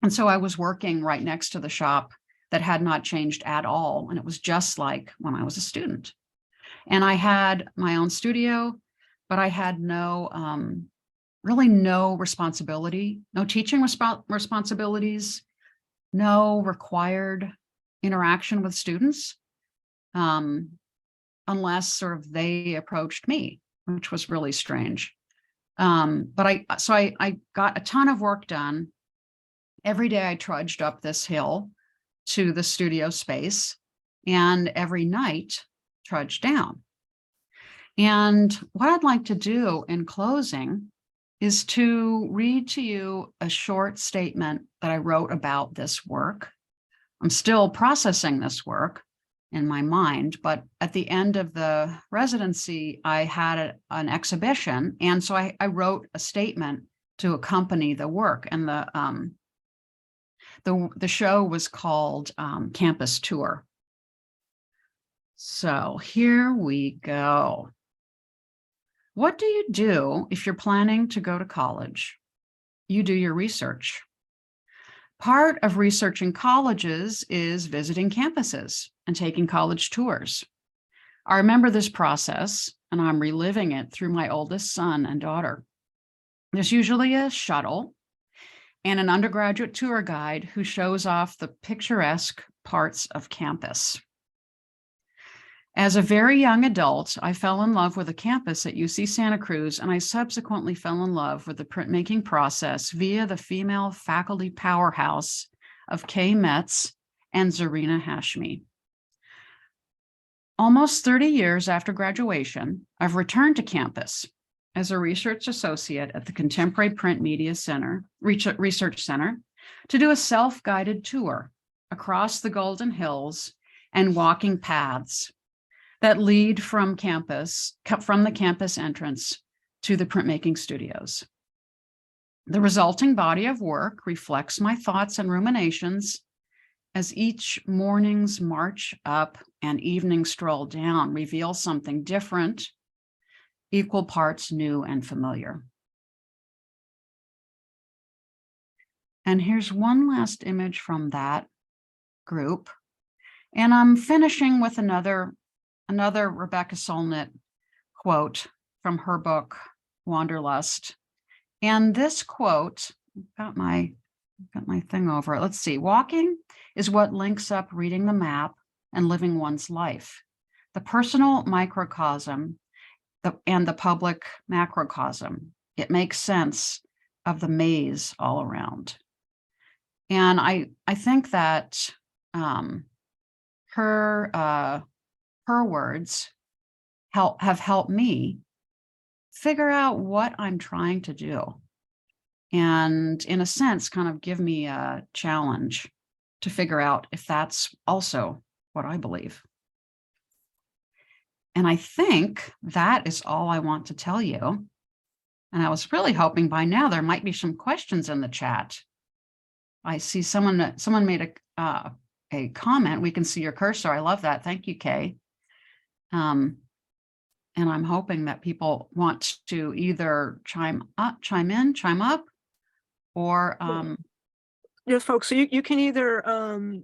S2: And so I was working right next to the shop that had not changed at all. And it was just like when I was a student. And I had my own studio, but I had really no responsibility, no teaching responsibilities, no required interaction with students, unless sort of they approached me, which was really strange. But I got a ton of work done. Every day I trudged up this hill to the studio space, and every night trudged down. And what I'd like to do in closing is to read to you a short statement that I wrote about this work. I'm still processing this work in my mind, but at the end of the residency, I had an exhibition. And so I wrote a statement to accompany the work. And the show was called Campus Tour. So here we go. What do you do if you're planning to go to college? You do your research. Part of researching colleges is visiting campuses and taking college tours. I remember this process, and I'm reliving it through my oldest son and daughter. There's usually a shuttle and an undergraduate tour guide who shows off the picturesque parts of campus. As a very young adult, I fell in love with the campus at UC Santa Cruz, and I subsequently fell in love with the printmaking process via the female faculty powerhouse of Kay Metz and Zarina Hashmi. Almost 30 years after graduation, I've returned to campus as a research associate at the Contemporary Print Media Center, Research Center, to do a self-guided tour across the Golden Hills and walking paths that lead from the campus entrance to the printmaking studios. The resulting body of work reflects my thoughts and ruminations as each morning's march up and evening stroll down reveal something different, equal parts new and familiar. And here's one last image from that group. And I'm finishing with another Rebecca Solnit quote from her book, Wanderlust. And this quote, got my thing over it. Let's see. Walking is what links up reading the map and living one's life. The personal microcosm and the public macrocosm. It makes sense of the maze all around. And I think that her words have helped me figure out what I'm trying to do. And in a sense, kind of give me a challenge to figure out if that's also what I believe. And I think that is all I want to tell you. And I was really hoping by now there might be some questions in the chat. I see someone made a comment. We can see your cursor. I love that. Thank you, Kay. And I'm hoping that people want to either chime in, chime up, or
S1: yes, folks. So you can either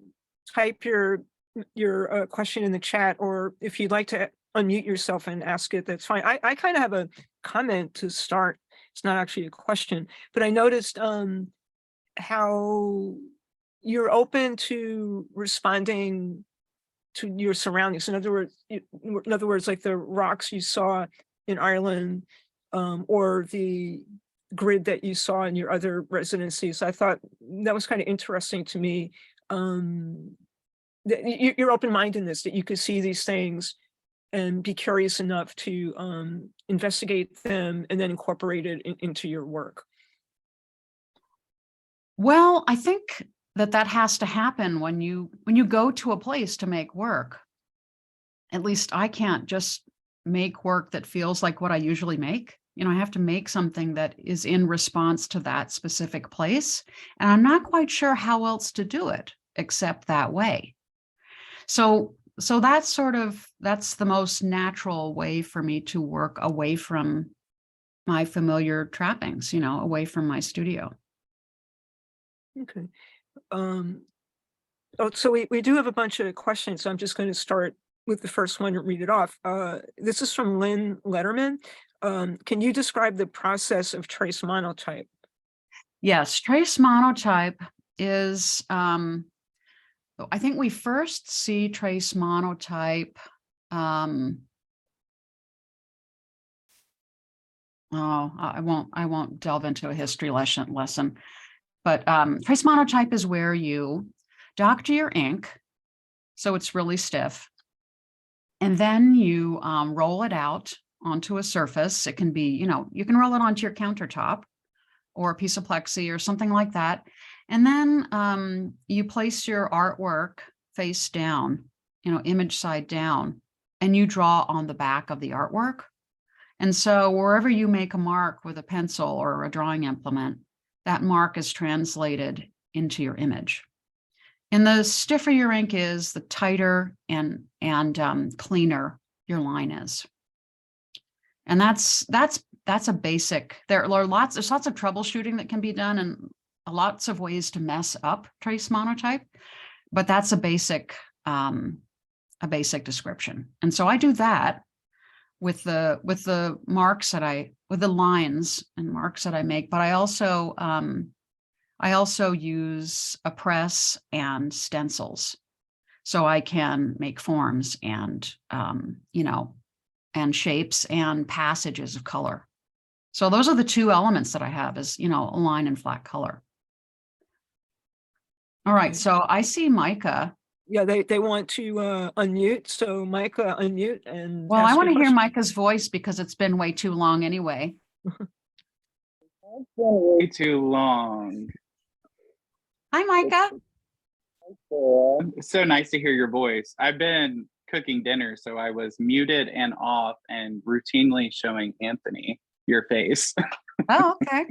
S1: type your question in the chat, or if you'd like to unmute yourself and ask it, that's fine. I kind of have a comment to start. it's not actually a question, but I noticed how you're open to responding to your surroundings. In other words, like the rocks you saw in Ireland, or the grid that you saw in your other residencies. I thought that was kind of interesting to me. That your open-mindedness, that you could see these things and be curious enough to investigate them and then incorporate it into your work.
S2: Well, I think that that has to happen when you go to a place to make work. At least I can't just make work that feels like what I usually make. You know, I have to make something that is in response to that specific place. And I'm not quite sure how else to do it except that way. So that's that's the most natural way for me to work away from my familiar trappings, you know, away from my studio.
S1: Okay. Um, oh, so we do have a bunch of questions. So I'm just going to start with the first one and read it off. This is from Lynn Letterman. Can you describe the process of trace monotype?
S2: Yes, trace monotype is, I think we first see trace monotype. Oh, I won't delve into a history lesson, but trace monotype is where you doctor your ink, so it's really stiff, and then you roll it out onto a surface. It can be, you know, you can roll it onto your countertop or a piece of plexi or something like that. And then you place your artwork face down, you know, image side down, and you draw on the back of the artwork. And so wherever you make a mark with a pencil or a drawing implement, that mark is translated into your image. And the stiffer your ink is, the tighter and cleaner your line is. And that's a basic. There's lots of troubleshooting that can be done and lots of ways to mess up trace monotype, but that's a basic description. And so I do that with the marks that with the lines and marks that I make, but I also use a press and stencils, so I can make forms and you know, and shapes and passages of color. So those are the two elements that I have, is, you know, a line and flat color. All right,
S1: Okay.
S2: so I see Micah.
S1: Yeah, they want to unmute. So Micah, unmute and
S2: Well, I
S1: ask
S2: want
S1: your
S2: to hear
S1: question.
S2: Micah's voice because it's been way too long anyway.
S3: It's been way too long.
S2: Hi, Micah.
S3: It's so nice to hear your voice. I've been cooking dinner, so I was muted and off and routinely showing Anthony your face.
S2: Oh, okay.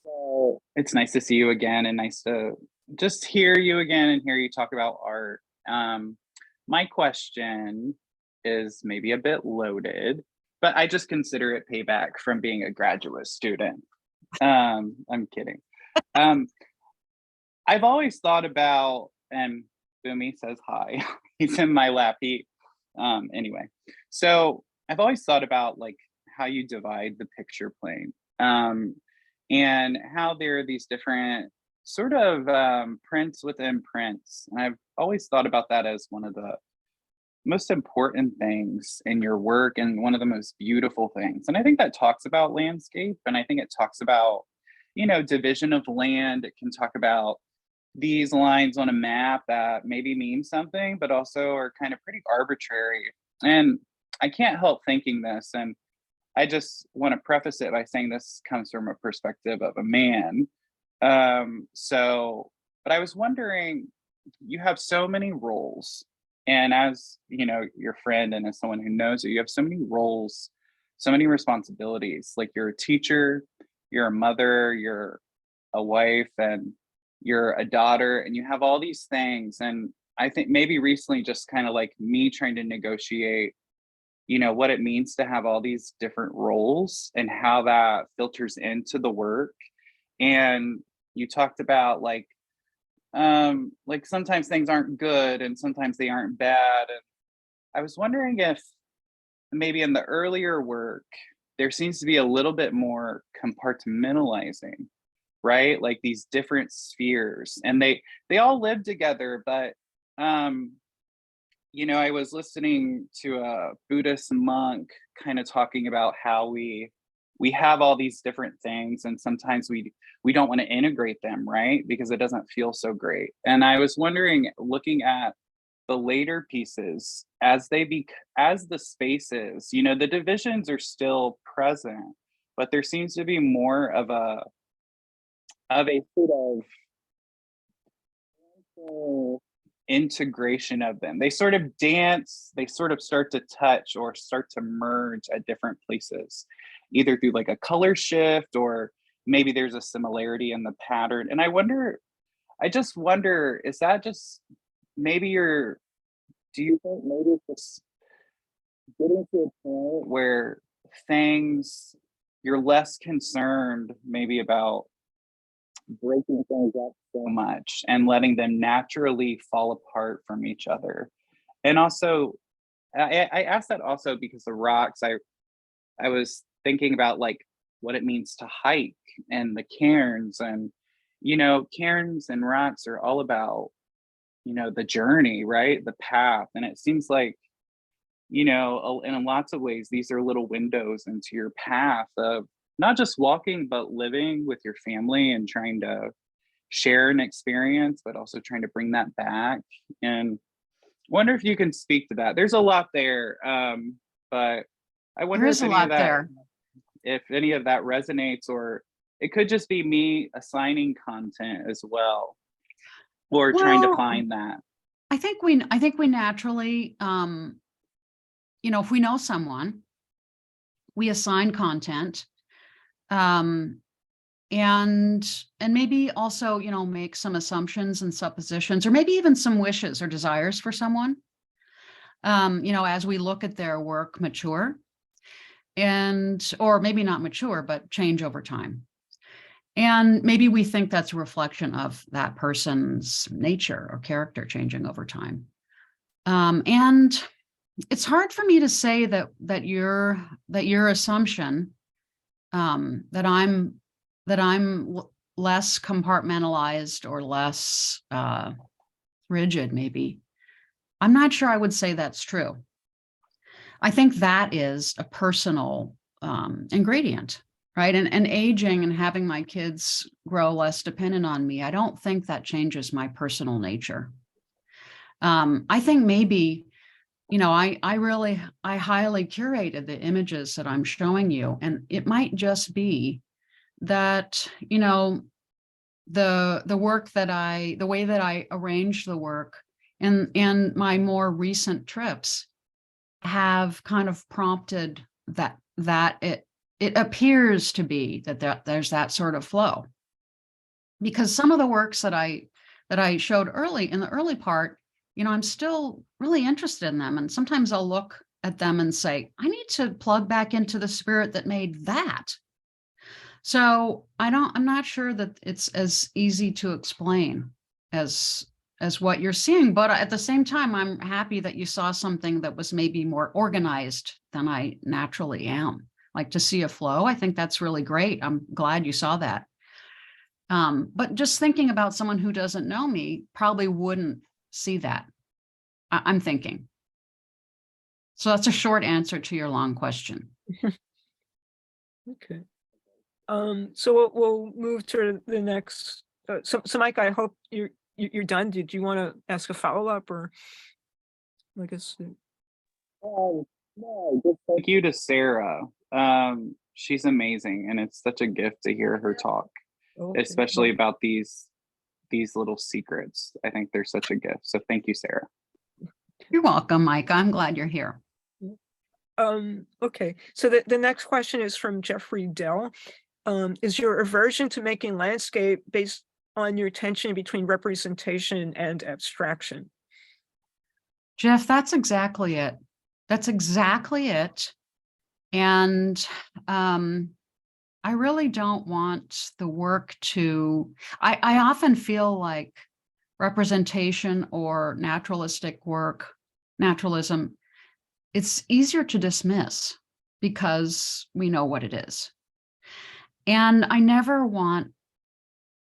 S3: So it's nice to see you again and nice to just hear you again and hear you talk about art. My question is maybe a bit loaded, but I just consider it payback from being a graduate student. I'm kidding. I've always thought about, and Boomy says hi. He's in my lap. Anyway. So I've always thought about like how you divide the picture plane, and how there are these different sort of prints within prints. And I've always thought about that as one of the most important things in your work and one of the most beautiful things. And I think that talks about landscape, and I think it talks about, you know, division of land. It can talk about these lines on a map that maybe mean something, but also are kind of pretty arbitrary. And I can't help thinking this, and I just want to preface it by saying this comes from a perspective of a man. But I was wondering, you have so many roles, and as you know, your friend and as someone who knows you have so many roles, so many responsibilities. Like you're a teacher, you're a mother, you're a wife, and you're a daughter, and you have all these things. And I think maybe recently, just kind of like me trying to negotiate, you know, what it means to have all these different roles and how that filters into the work. And you talked about like sometimes things aren't good and sometimes they aren't bad. And I was wondering if maybe in the earlier work, there seems to be a little bit more compartmentalizing, right? Like these different spheres, and they all live together, but you know, I was listening to a Buddhist monk kind of talking about how we have all these different things, and sometimes we don't want to integrate them, right? Because it doesn't feel so great. And I was wondering, looking at the later pieces, as as the spaces, you know, the divisions are still present, but there seems to be more of a sort of integration of them. They sort of dance, they sort of start to touch or start to merge at different places, either through like a color shift, or maybe there's a similarity in the pattern. And I just wonder, is that just maybe do you think maybe it's just getting to a point where things, you're less concerned maybe about breaking things up so much and letting them naturally fall apart from each other? And also, I asked that also because the rocks, I was thinking about like what it means to hike and the cairns, and you know, cairns and rocks are all about, you know, the journey, right? The path. And it seems like, you know, in lots of ways, these are little windows into your path of not just walking, but living with your family and trying to share an experience, but also trying to bring that back. And wonder if you can speak to that. There's a lot there, but I wonder
S2: There
S3: if
S2: is a
S3: any
S2: lot
S3: of that,
S2: there.
S3: if any of that resonates, or it could just be me assigning content as well, or trying to
S2: Well,
S3: find that.
S2: I think we naturally, you know, if we know someone, we assign content, um, and maybe also, you know, make some assumptions and suppositions, or maybe even some wishes or desires for someone, you know, as we look at their work mature, and or maybe not mature, but change over time. And maybe we think that's a reflection of that person's nature or character changing over time. And it's hard for me to say that your assumption, that I'm less compartmentalized or less rigid, maybe. I'm not sure I would say that's true. I think that is a personal ingredient, right? And aging and having my kids grow less dependent on me, I don't think that changes my personal nature. I think maybe, you know, I highly curated the images that I'm showing you, and it might just be that, you know, the way that I arrange the work and my more recent trips have kind of prompted that it appears to be that there's that sort of flow. Because some of the works that I showed early in the early part, you know, I'm still really interested in them. And sometimes I'll look at them and say, I need to plug back into the spirit that made that. So I'm not sure that it's as easy to explain as what you're seeing, but at the same time, I'm happy that you saw something that was maybe more organized than I naturally am. Like, to see a flow, I think that's really great. I'm glad you saw that. But just thinking about someone who doesn't know me probably wouldn't see that, I'm thinking. So that's a short answer to your long question.
S1: Okay. So we'll move to the next. So Mike, I hope you're done. Did you want to ask a follow-up, or I guess?
S3: No, just thank you to Sarah. She's amazing, and it's such a gift to hear her talk,
S1: Okay.
S3: especially about these little secrets. I think they're such a gift. So thank you, Sarah.
S2: You're welcome, Mike. I'm glad you're here.
S1: Okay, so the next question is from Jeffrey Dell. Is your aversion to making landscape based on your tension between representation and abstraction?
S2: Jeff, that's exactly it. That's exactly it. And I really don't want the work to, I often feel like representation or naturalistic work, naturalism, it's easier to dismiss because we know what it is. And I never want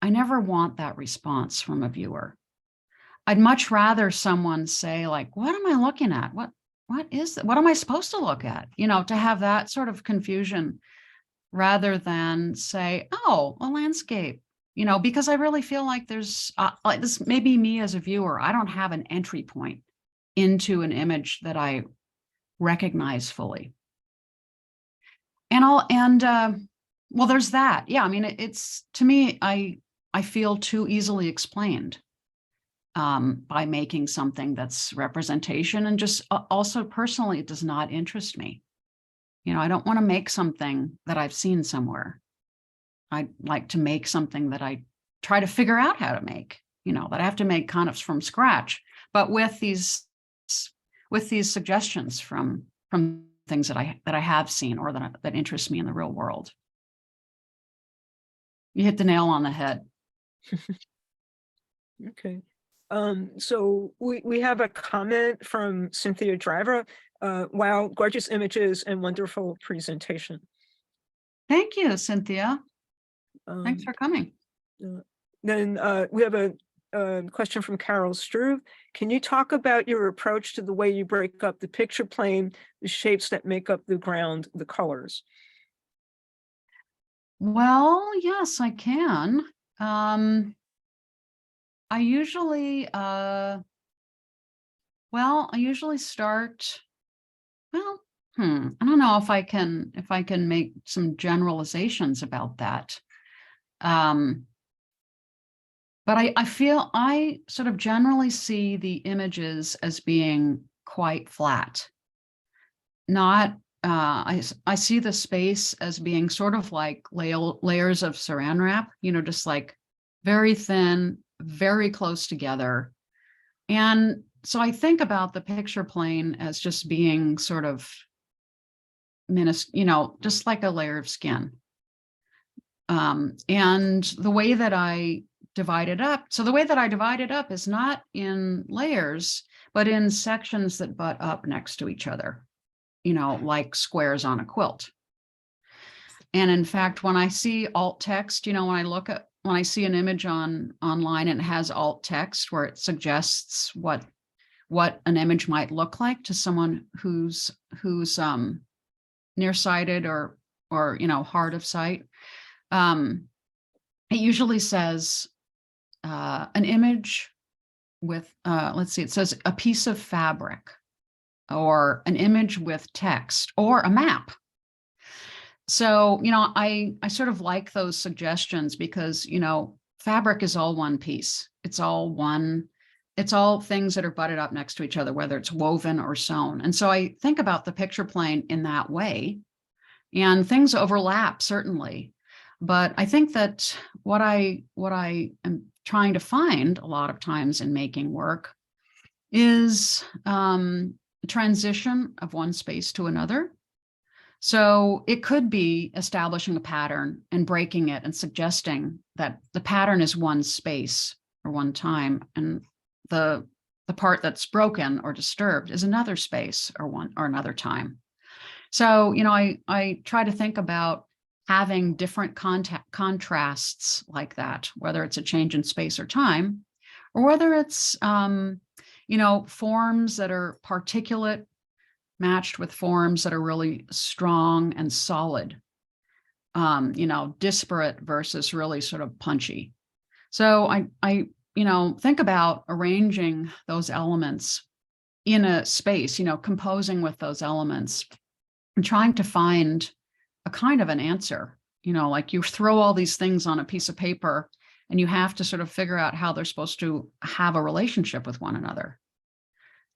S2: that response from a viewer. I'd much rather someone say, like, what am I looking at? What is that? What am I supposed to look at? You know, to have that sort of confusion rather than say, oh, a landscape, you know, because I really feel like there's like this, maybe me as a viewer, I don't have an entry point into an image that I recognize fully. Well, there's that. Yeah, I mean, it's to me, I feel too easily explained by making something that's representation, and just also personally, it does not interest me. You know, I don't want to make something that I've seen somewhere. I'd like to make something that I try to figure out how to make, you know, that I have to make kind of from scratch, but with these suggestions from things that I have seen or that interest me in the real world. You hit the nail on the head.
S1: Okay. So we have a comment from Cynthia Driver. Wow, gorgeous images and wonderful presentation.
S2: Thank you, Cynthia. Thanks for coming.
S1: Then we have a question from Carol Struve. Can you talk about your approach to the way you break up the picture plane, the shapes that make up the ground, the colors?
S2: Well, yes, I can. I usually start, well, I don't know if I can make some generalizations about that. But I feel I sort of generally see the images as being quite flat. Not, I see the space as being sort of like layers of saran wrap, you know, just like very thin, very close together. And so I think about the picture plane as just being sort of, you know, just like a layer of skin. And the way that I divide it up, so the way that I divide it up is not in layers, but in sections that butt up next to each other, you know, like squares on a quilt. And in fact, when I see alt text, you know, when I see an image online and it has alt text where it suggests what an image might look like to someone who's nearsighted or you know, hard of sight, it usually says an image with let's see, it says a piece of fabric, or an image with text, or a map. So, you know, I sort of like those suggestions because, you know, fabric is all one piece. It's all things that are butted up next to each other, whether it's woven or sewn. And so I think about the picture plane in that way, and things overlap certainly. But I think that what I am trying to find a lot of times in making work is transition of one space to another. So it could be establishing a pattern and breaking it and suggesting that the pattern is one space or one time, and the part that's broken or disturbed is another space or another time. So, you know, I try to think about having different contrasts like that, whether it's a change in space or time, or whether it's, you know, forms that are particulate matched with forms that are really strong and solid, you know, disparate versus really sort of punchy. So I, you know, think about arranging those elements in a space, you know, composing with those elements and trying to find a kind of an answer. You know, like you throw all these things on a piece of paper and you have to sort of figure out how they're supposed to have a relationship with one another.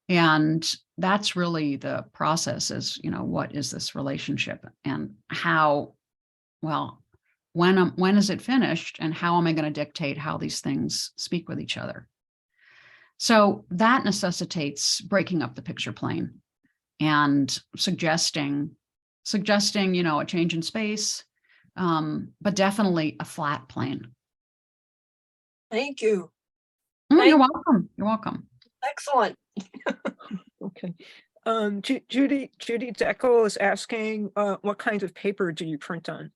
S2: And that's really the process, is, you know, what is this relationship, and how, well, when is it finished, and how am I going to dictate how these things speak with each other? So that necessitates breaking up the picture plane and suggesting, you know, a change in space, but definitely a flat plane.
S4: Thank you.
S2: Oh, you're welcome. You're welcome.
S4: Excellent.
S1: Okay. Judy Deckel is asking, what kinds of paper do you print on?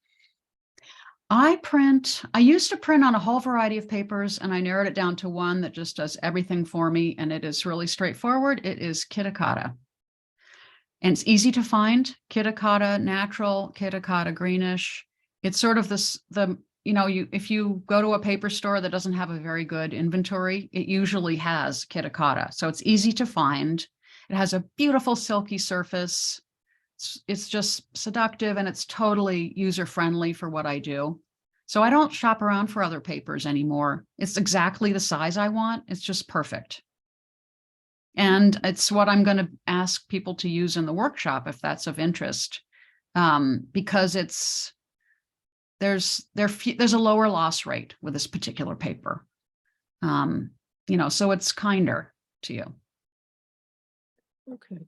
S2: I used to print on a whole variety of papers, and I narrowed it down to one that just does everything for me. And it is really straightforward. It is Kitakata. And it's easy to find. Kitakata natural, Kitakata greenish. It's sort of this, if you go to a paper store that doesn't have a very good inventory, it usually has Kitakata. So it's easy to find. It has a beautiful silky surface. It's just seductive, and it's totally user-friendly for what I do. So I don't shop around for other papers anymore. It's exactly the size I want. It's just perfect. And it's what I'm going to ask people to use in the workshop if that's of interest, because there's a lower loss rate with this particular paper. So it's kinder to you.
S1: Okay.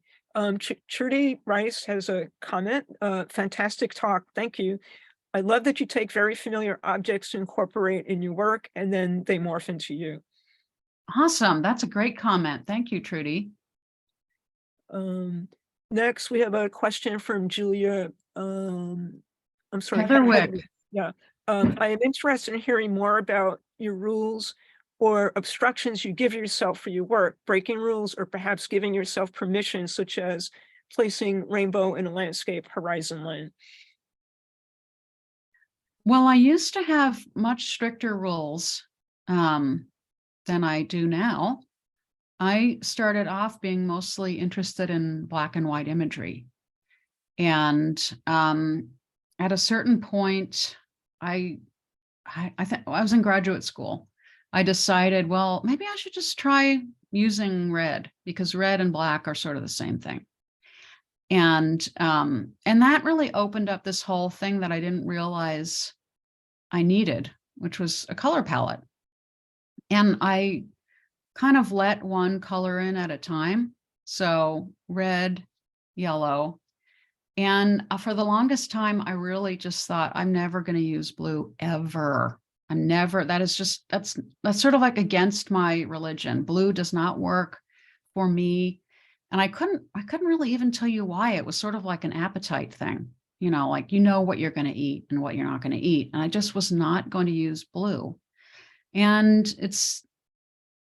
S1: Trudy Rice has a comment. Fantastic talk. Thank you. I love that you take very familiar objects to incorporate in your work, and then they morph into you.
S2: Awesome. That's a great comment. Thank you, Trudy.
S1: Next, we have a question from Julia. I'm sorry.
S2: Heatherwick.
S1: Yeah. I am interested in hearing more about your rules or obstructions you give yourself for your work, breaking rules, or perhaps giving yourself permission, such as placing rainbow in a landscape horizon line.
S2: Well, I used to have much stricter rules than I do now. I started off being mostly interested in black and white imagery. And at a certain point, I was in graduate school. I decided, well, maybe I should just try using red, because red and black are sort of the same thing. And that really opened up this whole thing that I didn't realize I needed, which was a color palette. And I kind of let one color in at a time. So red, yellow. And for the longest time, I really just thought, I'm never going to use blue ever. That's sort of like against my religion. Blue does not work for me. And I couldn't really even tell you why. It was sort of like an appetite thing, like, what you're going to eat and what you're not going to eat. And I just was not going to use blue. And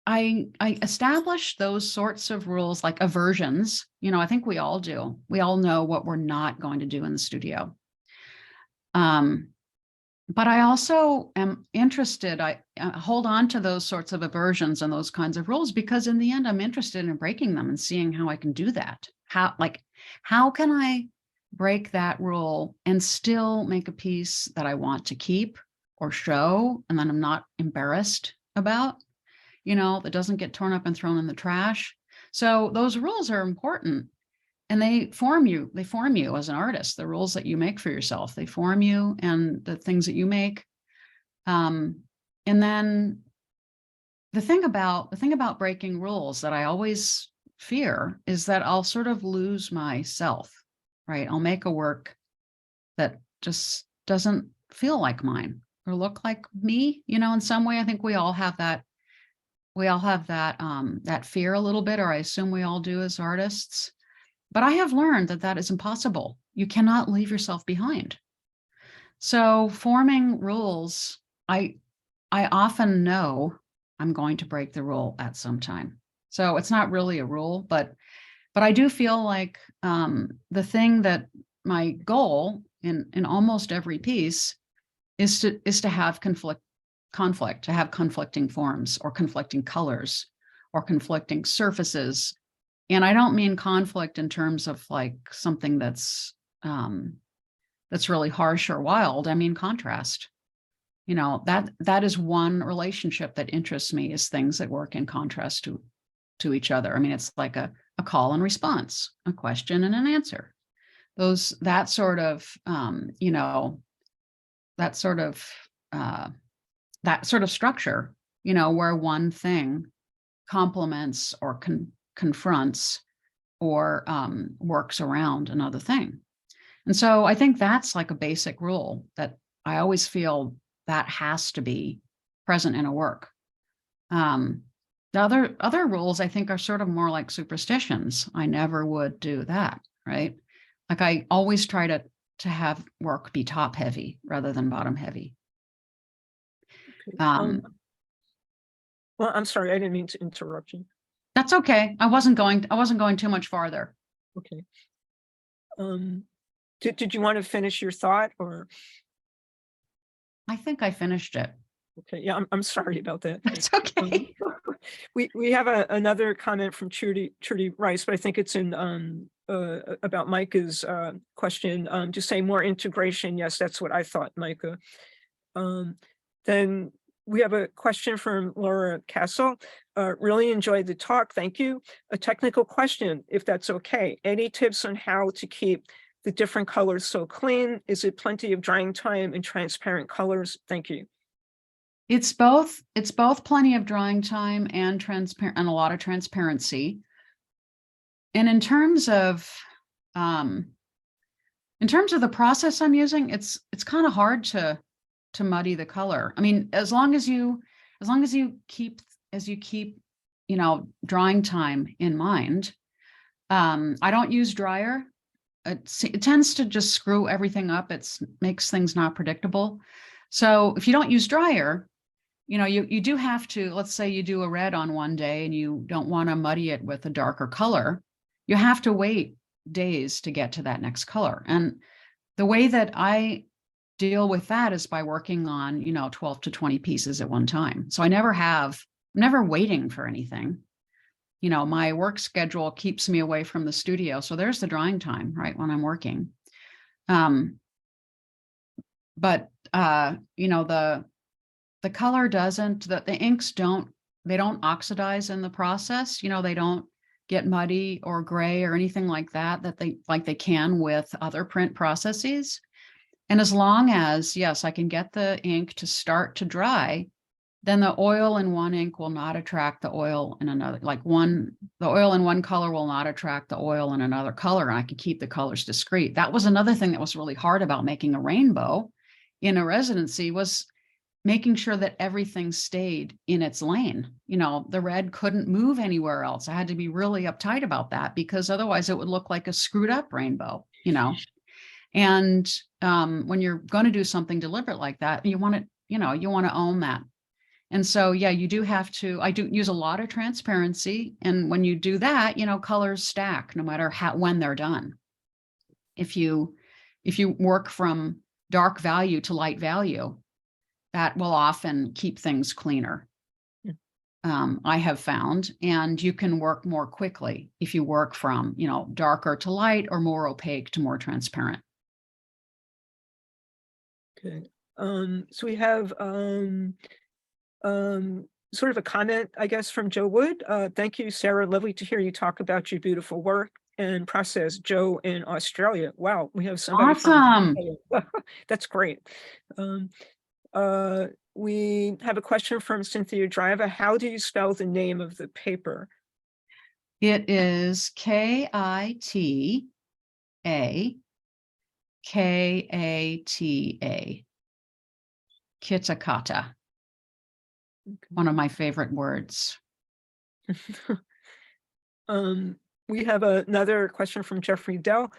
S2: I established those sorts of rules, like aversions. I think we all do. We all know what we're not going to do in the studio. But I also am interested, I hold on to those sorts of aversions and those kinds of rules, because in the end, I'm interested in breaking them and seeing how I can do that. How can I break that rule and still make a piece that I want to keep or show, and then I'm not embarrassed about, that doesn't get torn up and thrown in the trash. So those rules are important. And they form you as an artist. The rules that you make for yourself, they form you, and the things that you make. And then the thing about breaking rules that I always fear is that I'll sort of lose myself, right? I'll make a work that just doesn't feel like mine or look like me, in some way. I think we all have that. That fear a little bit, or I assume we all do as artists. But I have learned that is impossible. You cannot leave yourself behind. So forming rules, I often know I'm going to break the rule at some time. So it's not really a rule, but I do feel like the thing that my goal in almost every piece is to have conflict, to have conflicting forms or conflicting colors or conflicting surfaces. And I don't mean conflict in terms of like something that's really harsh or wild. I mean contrast. That is one relationship that interests me, is things that work in contrast to each other. I mean, it's like a call and response, a question and an answer. That sort of structure, where one thing complements or confronts or works around another thing. And so I think that's like a basic rule that I always feel that has to be present in a work. The The other rules I think are sort of more like superstitions. I never would do that, right? Like I always try to have work be top heavy rather than bottom heavy.
S1: Okay.
S2: Um,
S1: Well, I'm sorry, I didn't mean to interrupt you.
S2: That's okay. I wasn't going too much farther.
S1: Okay. Did you want to finish your thought or?
S2: I think I finished it.
S1: Okay, yeah, I'm sorry about that.
S2: That's okay.
S1: We have another comment from Trudy Rice, but I think it's in about Micah's question. Just say more integration. Yes, that's what I thought, Micah. Then we have a question from Laura Castle. Really enjoyed the talk. Thank you. A technical question, if that's okay. Any tips on how to keep the different colors so clean? Is it plenty of drying time and transparent colors? Thank you.
S2: It's both plenty of drying time and transparent and a lot of transparency. And in terms of the process I'm using, it's kind of hard to muddy the color. I mean, as long as you keep drying time in mind. I don't use dryer. It tends to just screw everything up. It makes things not predictable. So if you don't use dryer, you do have to, let's say you do a red on one day and you don't want to muddy it with a darker color. You have to wait days to get to that next color. And the way that I deal with that is by working on, 12 to 20 pieces at one time. So I'm never waiting for anything. My work schedule keeps me away from the studio. So there's the drying time, right, when I'm working. But the color doesn't, the inks don't oxidize in the process. They don't get muddy or gray or anything like that they can with other print processes. And as long as, yes, I can get the ink to start to dry, then the oil in one ink will not attract the oil in another. The oil in one color will not attract the oil in another color, and I can keep the colors discrete. That was another thing that was really hard about making a rainbow in a residency, was making sure that everything stayed in its lane. The red couldn't move anywhere else. I had to be really uptight about that, because otherwise it would look like a screwed up rainbow, And when you're going to do something deliberate like that, you want to own that. And so, yeah, you do have to, I do use a lot of transparency. And when you do that, colors stack no matter when they're done. If you work from dark value to light value, that will often keep things cleaner. I have found, and you can work more quickly if you work from, darker to light or more opaque to more transparent.
S1: Okay. So we have sort of a comment, I guess, from Joe Wood. Thank you, Sarah. Lovely to hear you talk about your beautiful work and process. Joe in Australia. Wow, we have somebody.
S2: Awesome.
S1: That's great. We have a question from Cynthia Driver. How do you spell the name of the paper?
S2: It is K-I-T-A-K-A-T-A. Kitakata. One of my favorite words.
S1: We have another question from Jeffrey Dell.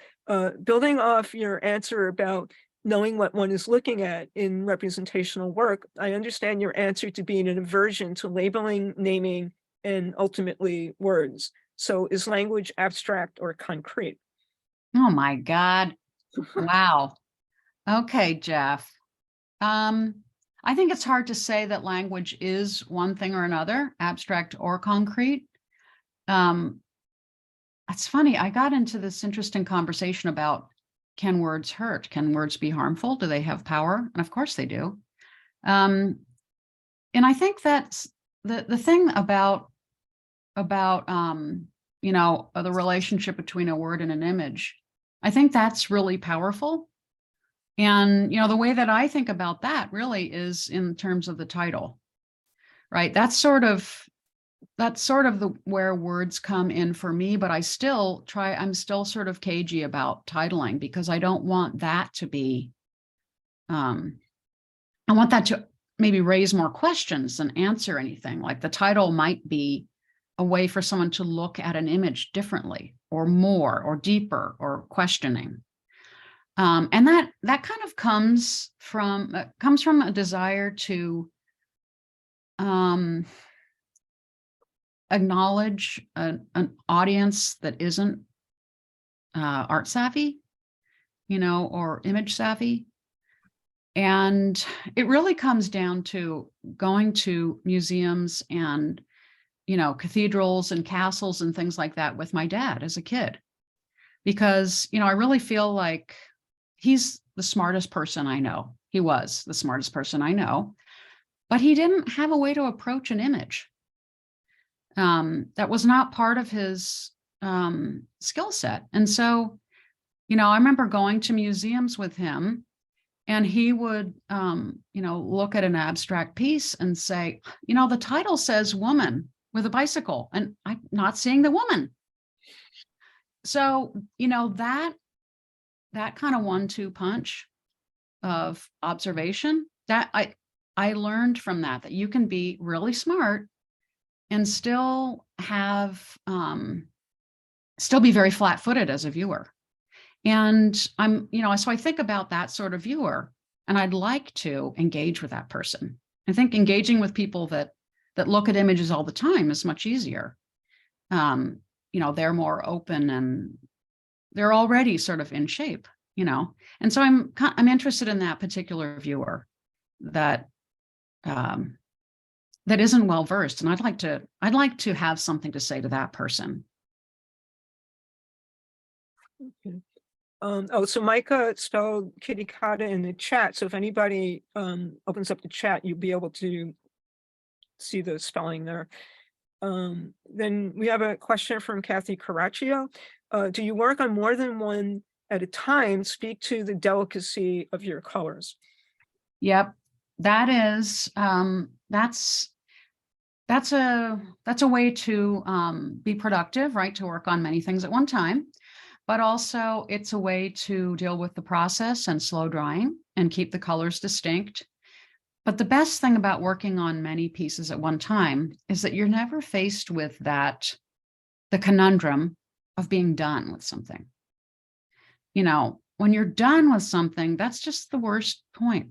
S1: Building off your answer about knowing what one is looking at in representational work, I understand your answer to being an aversion to labeling, naming, and ultimately words. So is language abstract or concrete?
S2: Oh my God. Wow. Okay, Jeff. I think it's hard to say that language is one thing or another, abstract or concrete. It's funny, I got into this interesting conversation about, can words hurt? Can words be harmful? Do they have power? And of course they do. And I think that's the thing about the relationship between a word and an image. I think that's really powerful. And, the way that I think about that really is in terms of the title, right? That's sort of where words come in for me, but I'm still sort of cagey about titling, because I don't want that to be, I want that maybe raise more questions than answer anything. Like the title might be a way for someone to look at an image differently or more or deeper or questioning. And that kind of comes from a desire to acknowledge an audience that isn't art savvy, or image savvy. And it really comes down to going to museums and, cathedrals and castles and things like that with my dad as a kid. Because, I really feel like he's the smartest person I know. He was the smartest person I know, but he didn't have a way to approach an image. That was not part of his skill set. And so, I remember going to museums with him, and he would, look at an abstract piece and say, the title says woman with a bicycle, and I'm not seeing the woman. So, that kind of 1-2 punch of observation, that I learned from that you can be really smart and still have, still be very flat-footed as a viewer. And so I think about that sort of viewer, and I'd like to engage with that person. I think engaging with people that look at images all the time is much easier. They're more open and they're already sort of in shape, And so I'm interested in that particular viewer that isn't well versed, and I'd like to have something to say to that person.
S1: Okay. So Micah spelled kitty kata in the chat. So if anybody opens up the chat, you'll be able to see the spelling there. Then we have a question from Kathy Caraccio. Do you work on more than one at a time? Speak to the delicacy of your colors.
S2: Yep, that is that's a way to be productive, right? To work on many things at one time. But also it's a way to deal with the process and slow drying and keep the colors distinct. But the best thing about working on many pieces at one time is that you're never faced with the conundrum of being done with something. When you're done with something, that's just the worst point.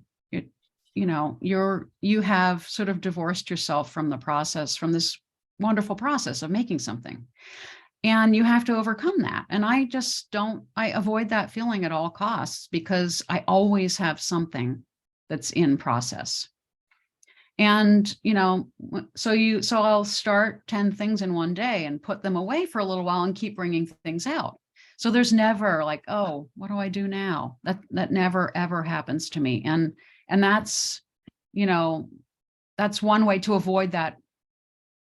S2: You have sort of divorced yourself from the process, from this wonderful process of making something. And you have to overcome that. And I avoid that feeling at all costs, because I always have something that's in process. And, so I'll start 10 things in one day and put them away for a little while and keep bringing things out. So there's never like, oh, what do I do now? That never, ever happens to me. And that's, that's one way to avoid that,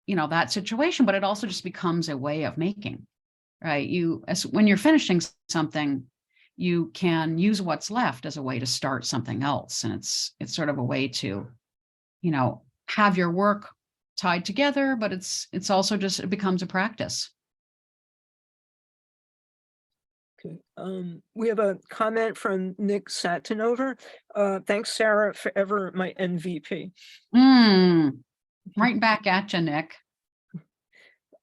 S2: that situation, but it also just becomes a way of making, right? When you're finishing something, you can use what's left as a way to start something else. And it's sort of a way to, have your work tied together, but it's also just, it becomes a practice.
S1: Okay. We have a comment from Nick Satinover. Thanks, Sarah, forever my MVP.
S2: Right back at you, Nick.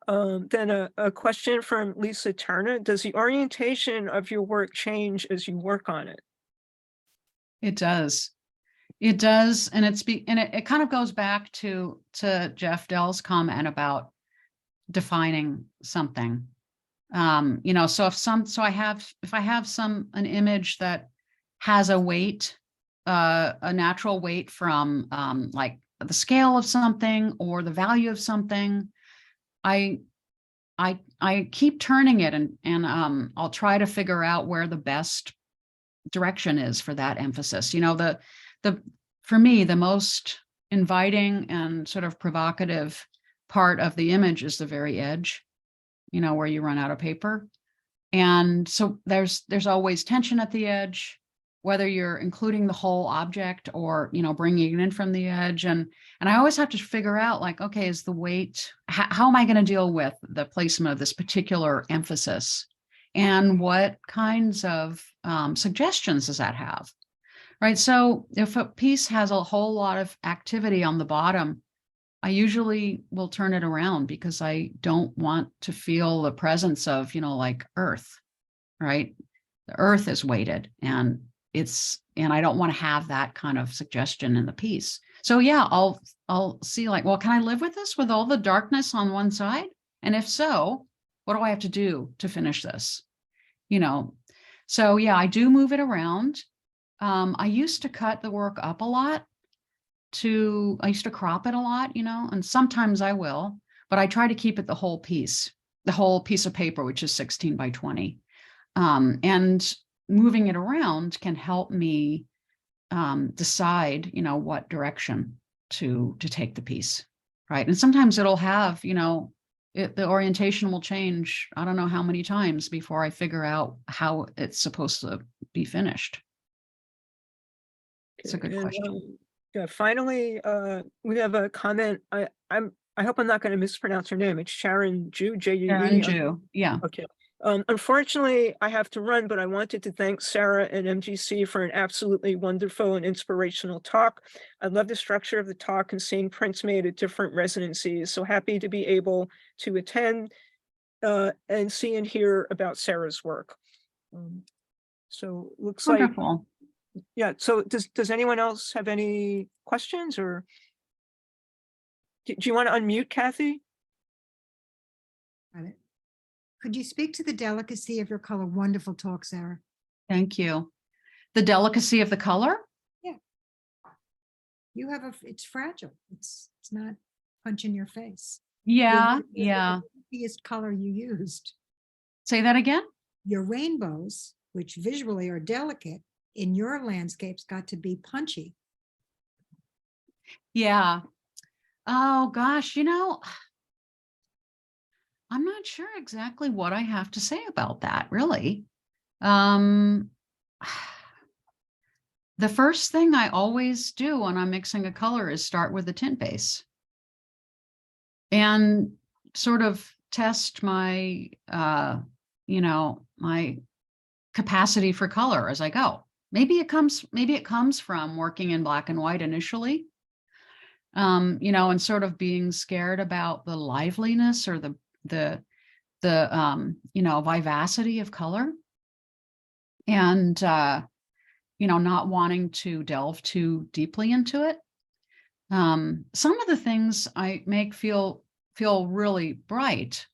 S1: Then a question from Lisa Turner. Does the orientation of your work change as you work on it?
S2: It does. It does. And it kind of goes back to Jeff Dell's comment about defining something. So if I have an image that has a weight, a natural weight from like the scale of something or the value of something, I keep turning it and I'll try to figure out where the best direction is for that emphasis. For me, the most inviting and sort of provocative part of the image is the very edge, where you run out of paper. And so there's always tension at the edge, whether you're including the whole object or, bringing it in from the edge. And I always have to figure out, like, okay, is the weight, how am I going to deal with the placement of this particular emphasis? And what kinds of suggestions does that have? right? So if a piece has a whole lot of activity on the bottom, I usually will turn it around because I don't want to feel the presence of, like earth, right? The earth is weighted and I don't want to have that kind of suggestion in the piece. So yeah, I'll see like, well, can I live with this with all the darkness on one side? And if so, what do I have to do to finish this? So yeah, I do move it around. I used to cut the work up a lot I used to crop it a lot, and sometimes I will, but I try to keep it the whole piece of paper, which is 16 by 20. And moving it around can help me decide, what direction to take the piece, right? And sometimes it'll have, the orientation will change. I don't know how many times before I figure out how it's supposed to be finished. It's a good
S1: And,
S2: question.
S1: yeah, finally, we have a comment. I hope I'm not going to mispronounce her name. It's Sharon Ju,
S2: Sharon
S1: J-U-E.
S2: Jew, yeah.
S1: Okay. Unfortunately, I have to run, but I wanted to thank Sarah and MGC for an absolutely wonderful and inspirational talk. I love the structure of the talk and seeing prints made at different residencies. So happy to be able to attend and see and hear about Sarah's work. So looks like,
S2: Wonderful.
S1: yeah. So does anyone else have any questions, or do you want to unmute, Kathy?
S5: Got it. Could you speak to the delicacy of your color? Wonderful talk, Sarah.
S2: Thank you. The delicacy of the color?
S5: You have it's fragile. It's not punch in your face.
S2: Yeah,
S5: Your
S2: yeah.
S5: biggest color you used.
S2: Say that again?
S5: Your rainbows, which visually are delicate, in your landscapes got to be punchy.
S2: Yeah. Oh gosh, I'm not sure exactly what I have to say about that, really. The first thing I always do when I'm mixing a color is start with the tint base and sort of test my, my capacity for color as I go. Maybe it comes from working in black and white initially, and sort of being scared about the liveliness or the vivacity of color, and not wanting to delve too deeply into it. Some of the things I make feel really bright,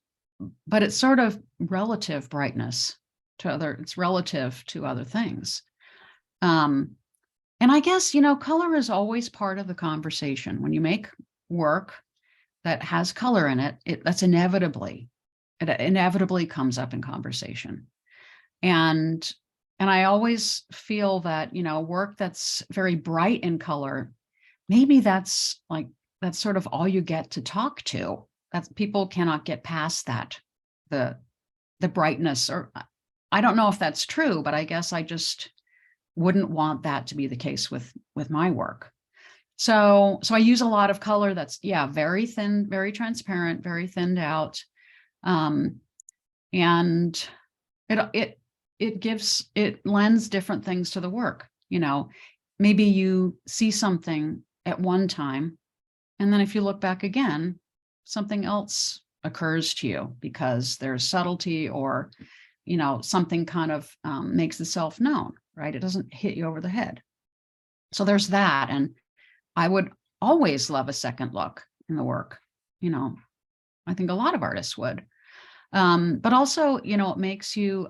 S2: but it's sort of relative brightness it's relative to other things. And I guess, color is always part of the conversation. When you make work that has color in it, it inevitably comes up in conversation. And I always feel that, work that's very bright in color, maybe that's sort of all you get to talk to. That people cannot get past that, the brightness, or I don't know if that's true, but I guess I just wouldn't want that to be the case with my work. So I use a lot of color that's, very thin, very transparent, very thinned out. And it lends different things to the work. Maybe you see something at one time, and then if you look back again, something else occurs to you because there's subtlety, or something kind of makes itself known, right? It doesn't hit you over the head. So there's that. And I would always love a second look in the work. I think a lot of artists would. But also, it makes you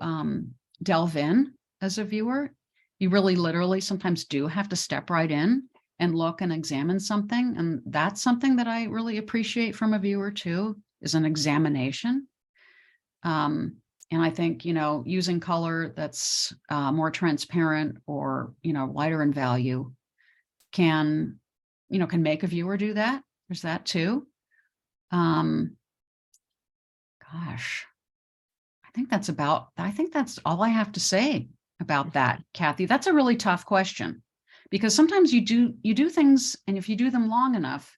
S2: delve in as a viewer. You really literally sometimes do have to step right in and look and examine something. And that's something that I really appreciate from a viewer too, is an examination. And I think, using color that's more transparent or, lighter in value can make a viewer do that. There's that too. Gosh, I think that's all I have to say about that, Kathy. That's a really tough question, because sometimes you do things, and if you do them long enough,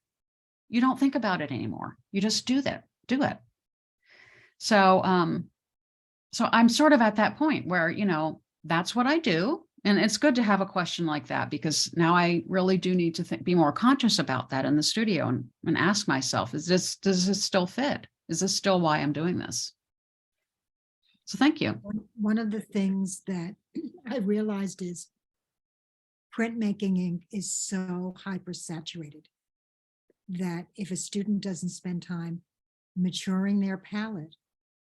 S2: you don't think about it anymore. You just do it. So I'm sort of at that point where, that's what I do. And it's good to have a question like that, because now I really do need to be more conscious about that in the studio and ask myself, does this still fit? Is this still why I'm doing this? So thank you.
S5: One of the things that I realized is printmaking ink is so hypersaturated that if a student doesn't spend time maturing their palette,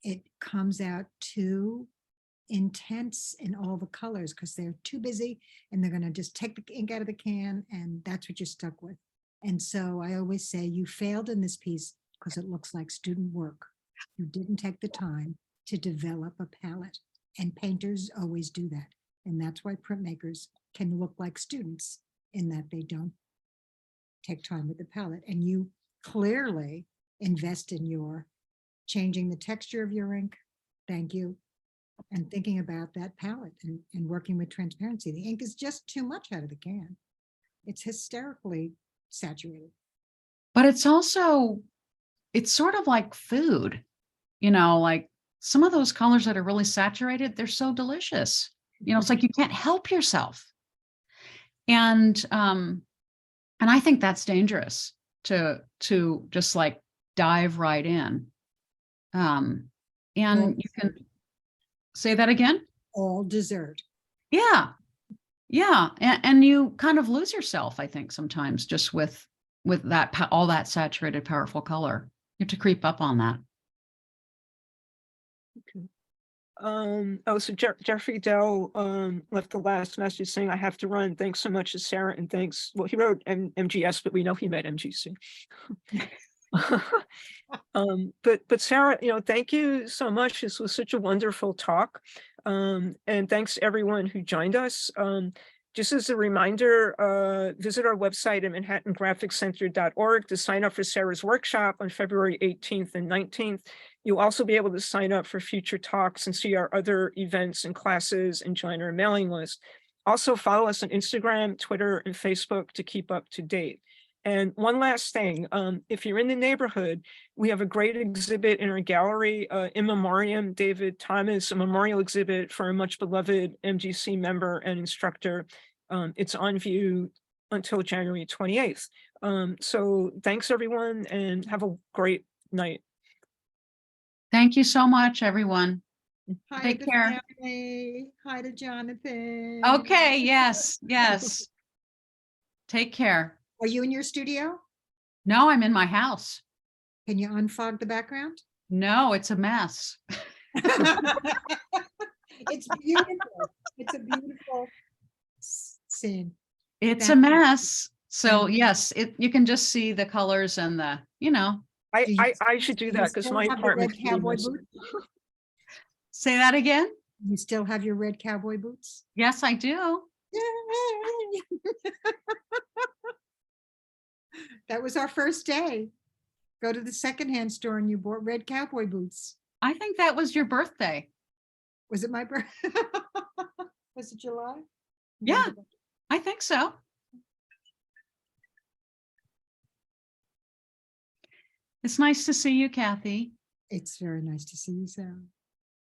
S5: it comes out too intense in all the colors because they're too busy and they're going to just take the ink out of the can and that's what you're stuck with. And so I always say you failed in this piece because it looks like student work. You didn't take the time to develop a palette, and painters always do that. And that's why printmakers can look like students in that they don't take time with the palette. And you clearly invest in your changing the texture of your ink. Thank you. And thinking about that palette and working with transparency. The ink is just too much out of the can. It's hysterically saturated.
S2: But it's also, it's sort of like food, like some of those colors that are really saturated, they're so delicious. It's like you can't help yourself. And I think that's dangerous to just like dive right in. And you can say that again.
S5: All dessert.
S2: Yeah. Yeah. And you kind of lose yourself, I think, sometimes just with that, all that saturated, powerful color. You have to creep up on that.
S1: Okay. So Jeffrey Dell left the last message saying, I have to run. Thanks so much to Sarah, and thanks. Well, he wrote MGS, but we know he meant MGC. But Sarah, thank you so much. This was such a wonderful talk. And thanks to everyone who joined us. Just as a reminder, visit our website at manhattangraphiccenter.org to sign up for Sarah's workshop on February 18th and 19th. You'll also be able to sign up for future talks and see our other events and classes and join our mailing list. Also follow us on Instagram, Twitter, and Facebook to keep up to date. And one last thing, if you're in the neighborhood, we have a great exhibit in our gallery, In Memoriam David Thomas, a memorial exhibit for a much beloved MGC member and instructor. It's on view until January 28th. So thanks everyone and have a great night.
S2: Thank you so much, everyone.
S5: Hi
S2: Take
S5: to the
S2: care.
S5: family. Hi to Jonathan.
S2: Okay. Yes. Yes. Take care.
S5: Are you in your studio?
S2: No, I'm in my house.
S5: Can you unfog the background?
S2: No, it's a mess.
S5: It's beautiful. It's a beautiful scene.
S2: It's a
S5: Thank you.
S2: mess. So
S5: Thank you.
S2: yes, you can just see the colors and the,
S1: I
S5: Do you-
S1: I should do
S5: you
S1: that because
S5: still
S1: my
S5: have the red
S1: apartment's pretty
S5: cowboy
S1: messy.
S5: boots?
S2: Say that again.
S5: You still have your red cowboy boots?
S2: Yes, I do.
S5: Yay! That was our first day. Go to the secondhand store and you bought red cowboy boots.
S2: I think that was your birthday.
S5: Was it my birthday? Was it July?
S2: Yeah. I think so. It's nice to see you, Kathy.
S5: It's very nice to see you, Sarah.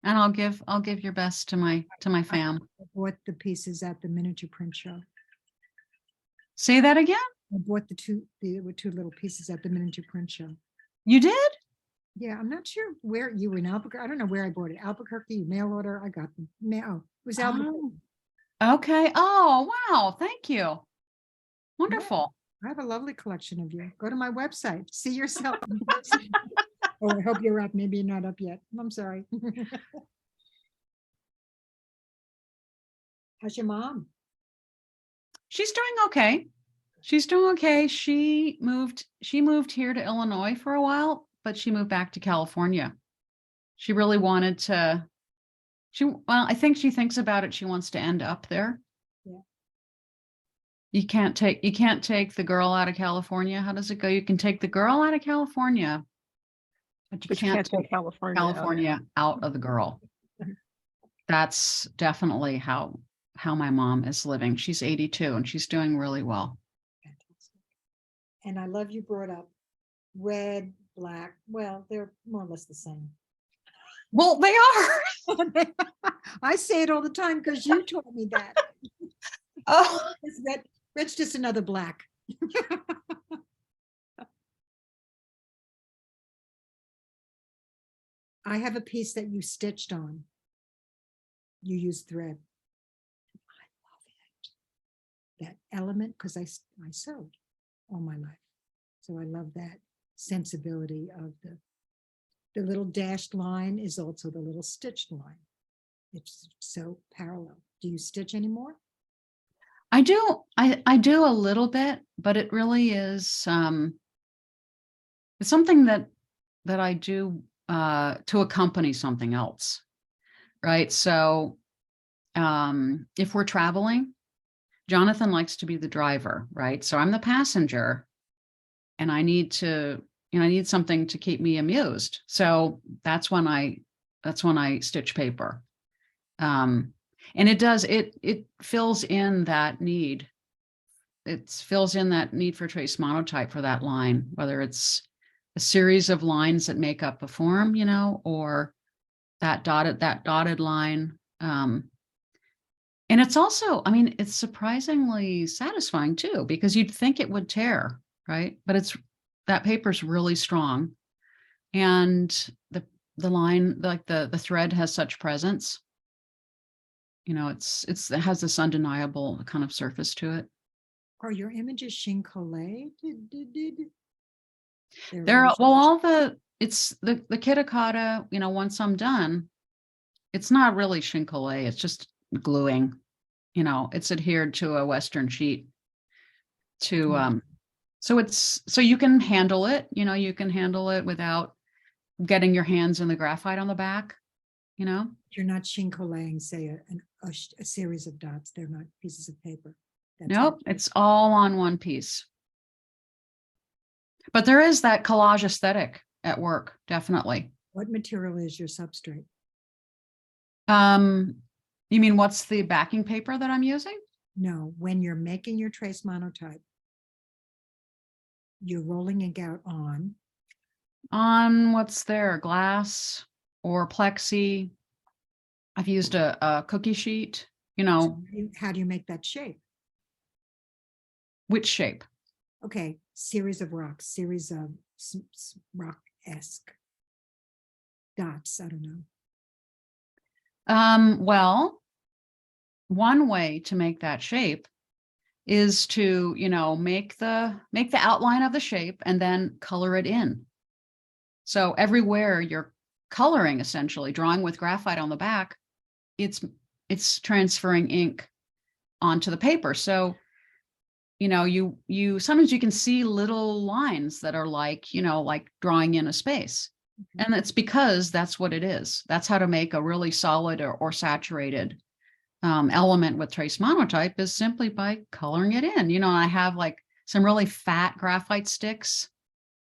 S2: And I'll give your best to my fam.
S5: I bought the pieces at the miniature print show.
S2: Say that again.
S5: I bought there were two little pieces at the miniature print show.
S2: You did?
S5: Yeah, I'm not sure where you were in Albuquerque. I don't know where I bought it. Albuquerque, mail order. I got them. Oh, it was Albuquerque.
S2: Okay. Oh, wow. Thank you. Wonderful.
S5: I have a lovely collection of you. Go to my website. See yourself. Oh, I hope you're up. Maybe you're not up yet. I'm sorry. How's your mom?
S2: She's doing okay. She's doing okay. She moved here to Illinois for a while, but she moved back to California. She really wanted to, I think she thinks about it. She wants to end up there.
S5: Yeah.
S2: You can't take the girl out of California. How does it go? You can take the girl out of California, but you can't take California out of the girl. That's definitely how my mom is living. She's 82 and she's doing really well.
S5: Fantastic. And I love you brought up red, black. Well, they're more or less the same.
S2: Well, they are.
S5: I say it all the time because you taught me that.
S2: Oh,
S5: Red's just another black. I have a piece that you stitched on. You use thread. I love it. That element, because I sewed all my life. So I love that sensibility of the little dashed line is also the little stitched line. It's so parallel. Do you stitch anymore?
S2: I do. I do a little bit, but it really is it's something that I do to accompany something else, right? So if we're traveling, Jonathan likes to be the driver, right? So I'm the passenger, and I need to, I need something to keep me amused. So that's when I stitch paper. And it fills in that need. It fills in that need for trace monotype for that line, whether it's a series of lines that make up a form, or that dotted line. And it's also, I mean, it's surprisingly satisfying too, because you'd think it would tear, right? But that paper's really strong. And the line, like the thread has such presence. It has this undeniable kind of surface to it.
S5: Are your images Shinkolay?
S2: There, well, it's the kitakata, once I'm done, it's not really Shinkolay, it's just gluing, it's adhered to a Western sheet to, so you can handle it, you can handle it without getting your hands in the graphite on the back,
S5: You're not Shinkolaying, say, a series of dots. They're not pieces of paper. That's
S2: Nope,
S5: it.
S2: it's all on one piece. But there is that collage aesthetic at work, definitely.
S5: What material is your substrate?
S2: You mean what's the backing paper that I'm using?
S5: No, when you're making your trace monotype, you're rolling it out
S2: On what's there, glass or plexi. I've used a cookie sheet,
S5: how do you make that shape?
S2: which shape?
S5: Okay, series of rocks, series of rock-esque dots. I don't know.
S2: Well, one way to make that shape is to, make the outline of the shape and then color it in. So everywhere you're coloring, essentially drawing with graphite on the back, it's transferring ink onto the paper. So, you sometimes you can see little lines that are like, like drawing in a space. And it's because that's what it is. That's how to make a really solid or saturated element with trace monotype, is simply by coloring it in. I have like some really fat graphite sticks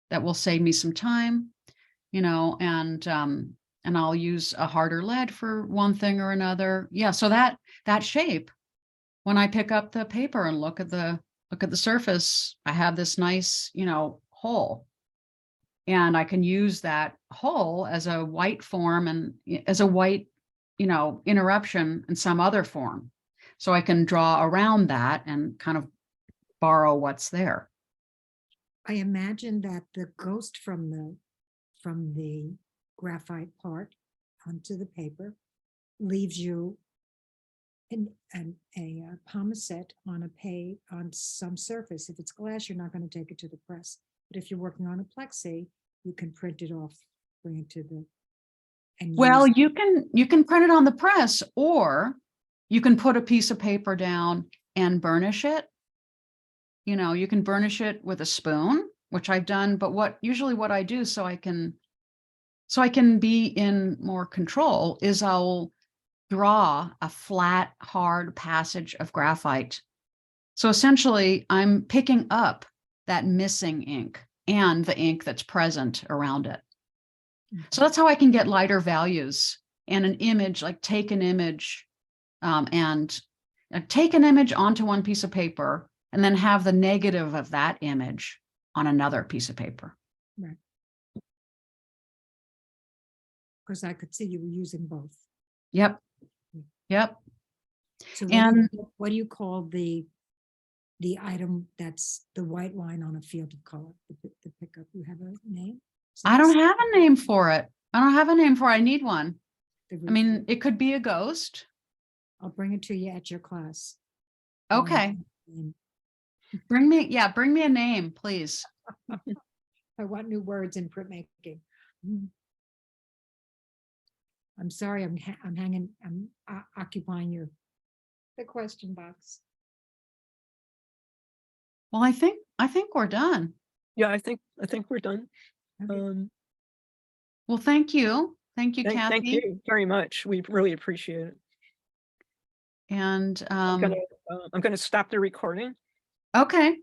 S2: that will save me some time, and I'll use a harder lead for one thing or another. Yeah, so that shape, when I pick up the paper and look at the surface, I have this nice, hole. And I can use that hole as a white form and as a white, interruption in some other form. So I can draw around that and kind of borrow what's there.
S5: I imagine that the ghost from the graphite part onto the paper leaves you a pomacet on some surface. If it's glass, you're not going to take it to the press. But if you're working on a plexi, you can print it off, bring it to the. And
S2: Well,
S5: use,
S2: you can print it on the press, or you can put a piece of paper down and burnish it. You can burnish it with a spoon, which I've done, but what I do so I can be in more control is I'll draw a flat, hard passage of graphite. So essentially, I'm picking up that missing ink and the ink that's present around it. So that's how I can get lighter values and an image, like take an image and take an image onto one piece of paper and then have the negative of that image on another piece of paper.
S5: right. Because I could see you were using both.
S2: Yep. Yep.
S5: So
S2: And
S5: what do you call the item that's the white line on a field of color, the pickup? You have a name?
S2: I don't have a name for it. I don't have a name for it. I need one.
S5: The
S2: I mean, it could be a ghost.
S5: I'll bring it to you at your class.
S2: Okay.
S5: And
S2: Bring me a name, please.
S5: I want new words in printmaking. I'm sorry, I'm occupying the question box.
S2: Well, I think we're done.
S1: Yeah, I think we're done.
S5: Okay.
S2: Well, thank you. Thank you,
S1: Thank
S2: Kathy.
S1: you very much. We really appreciate it.
S2: And
S1: I'm gonna stop the recording.
S2: okay.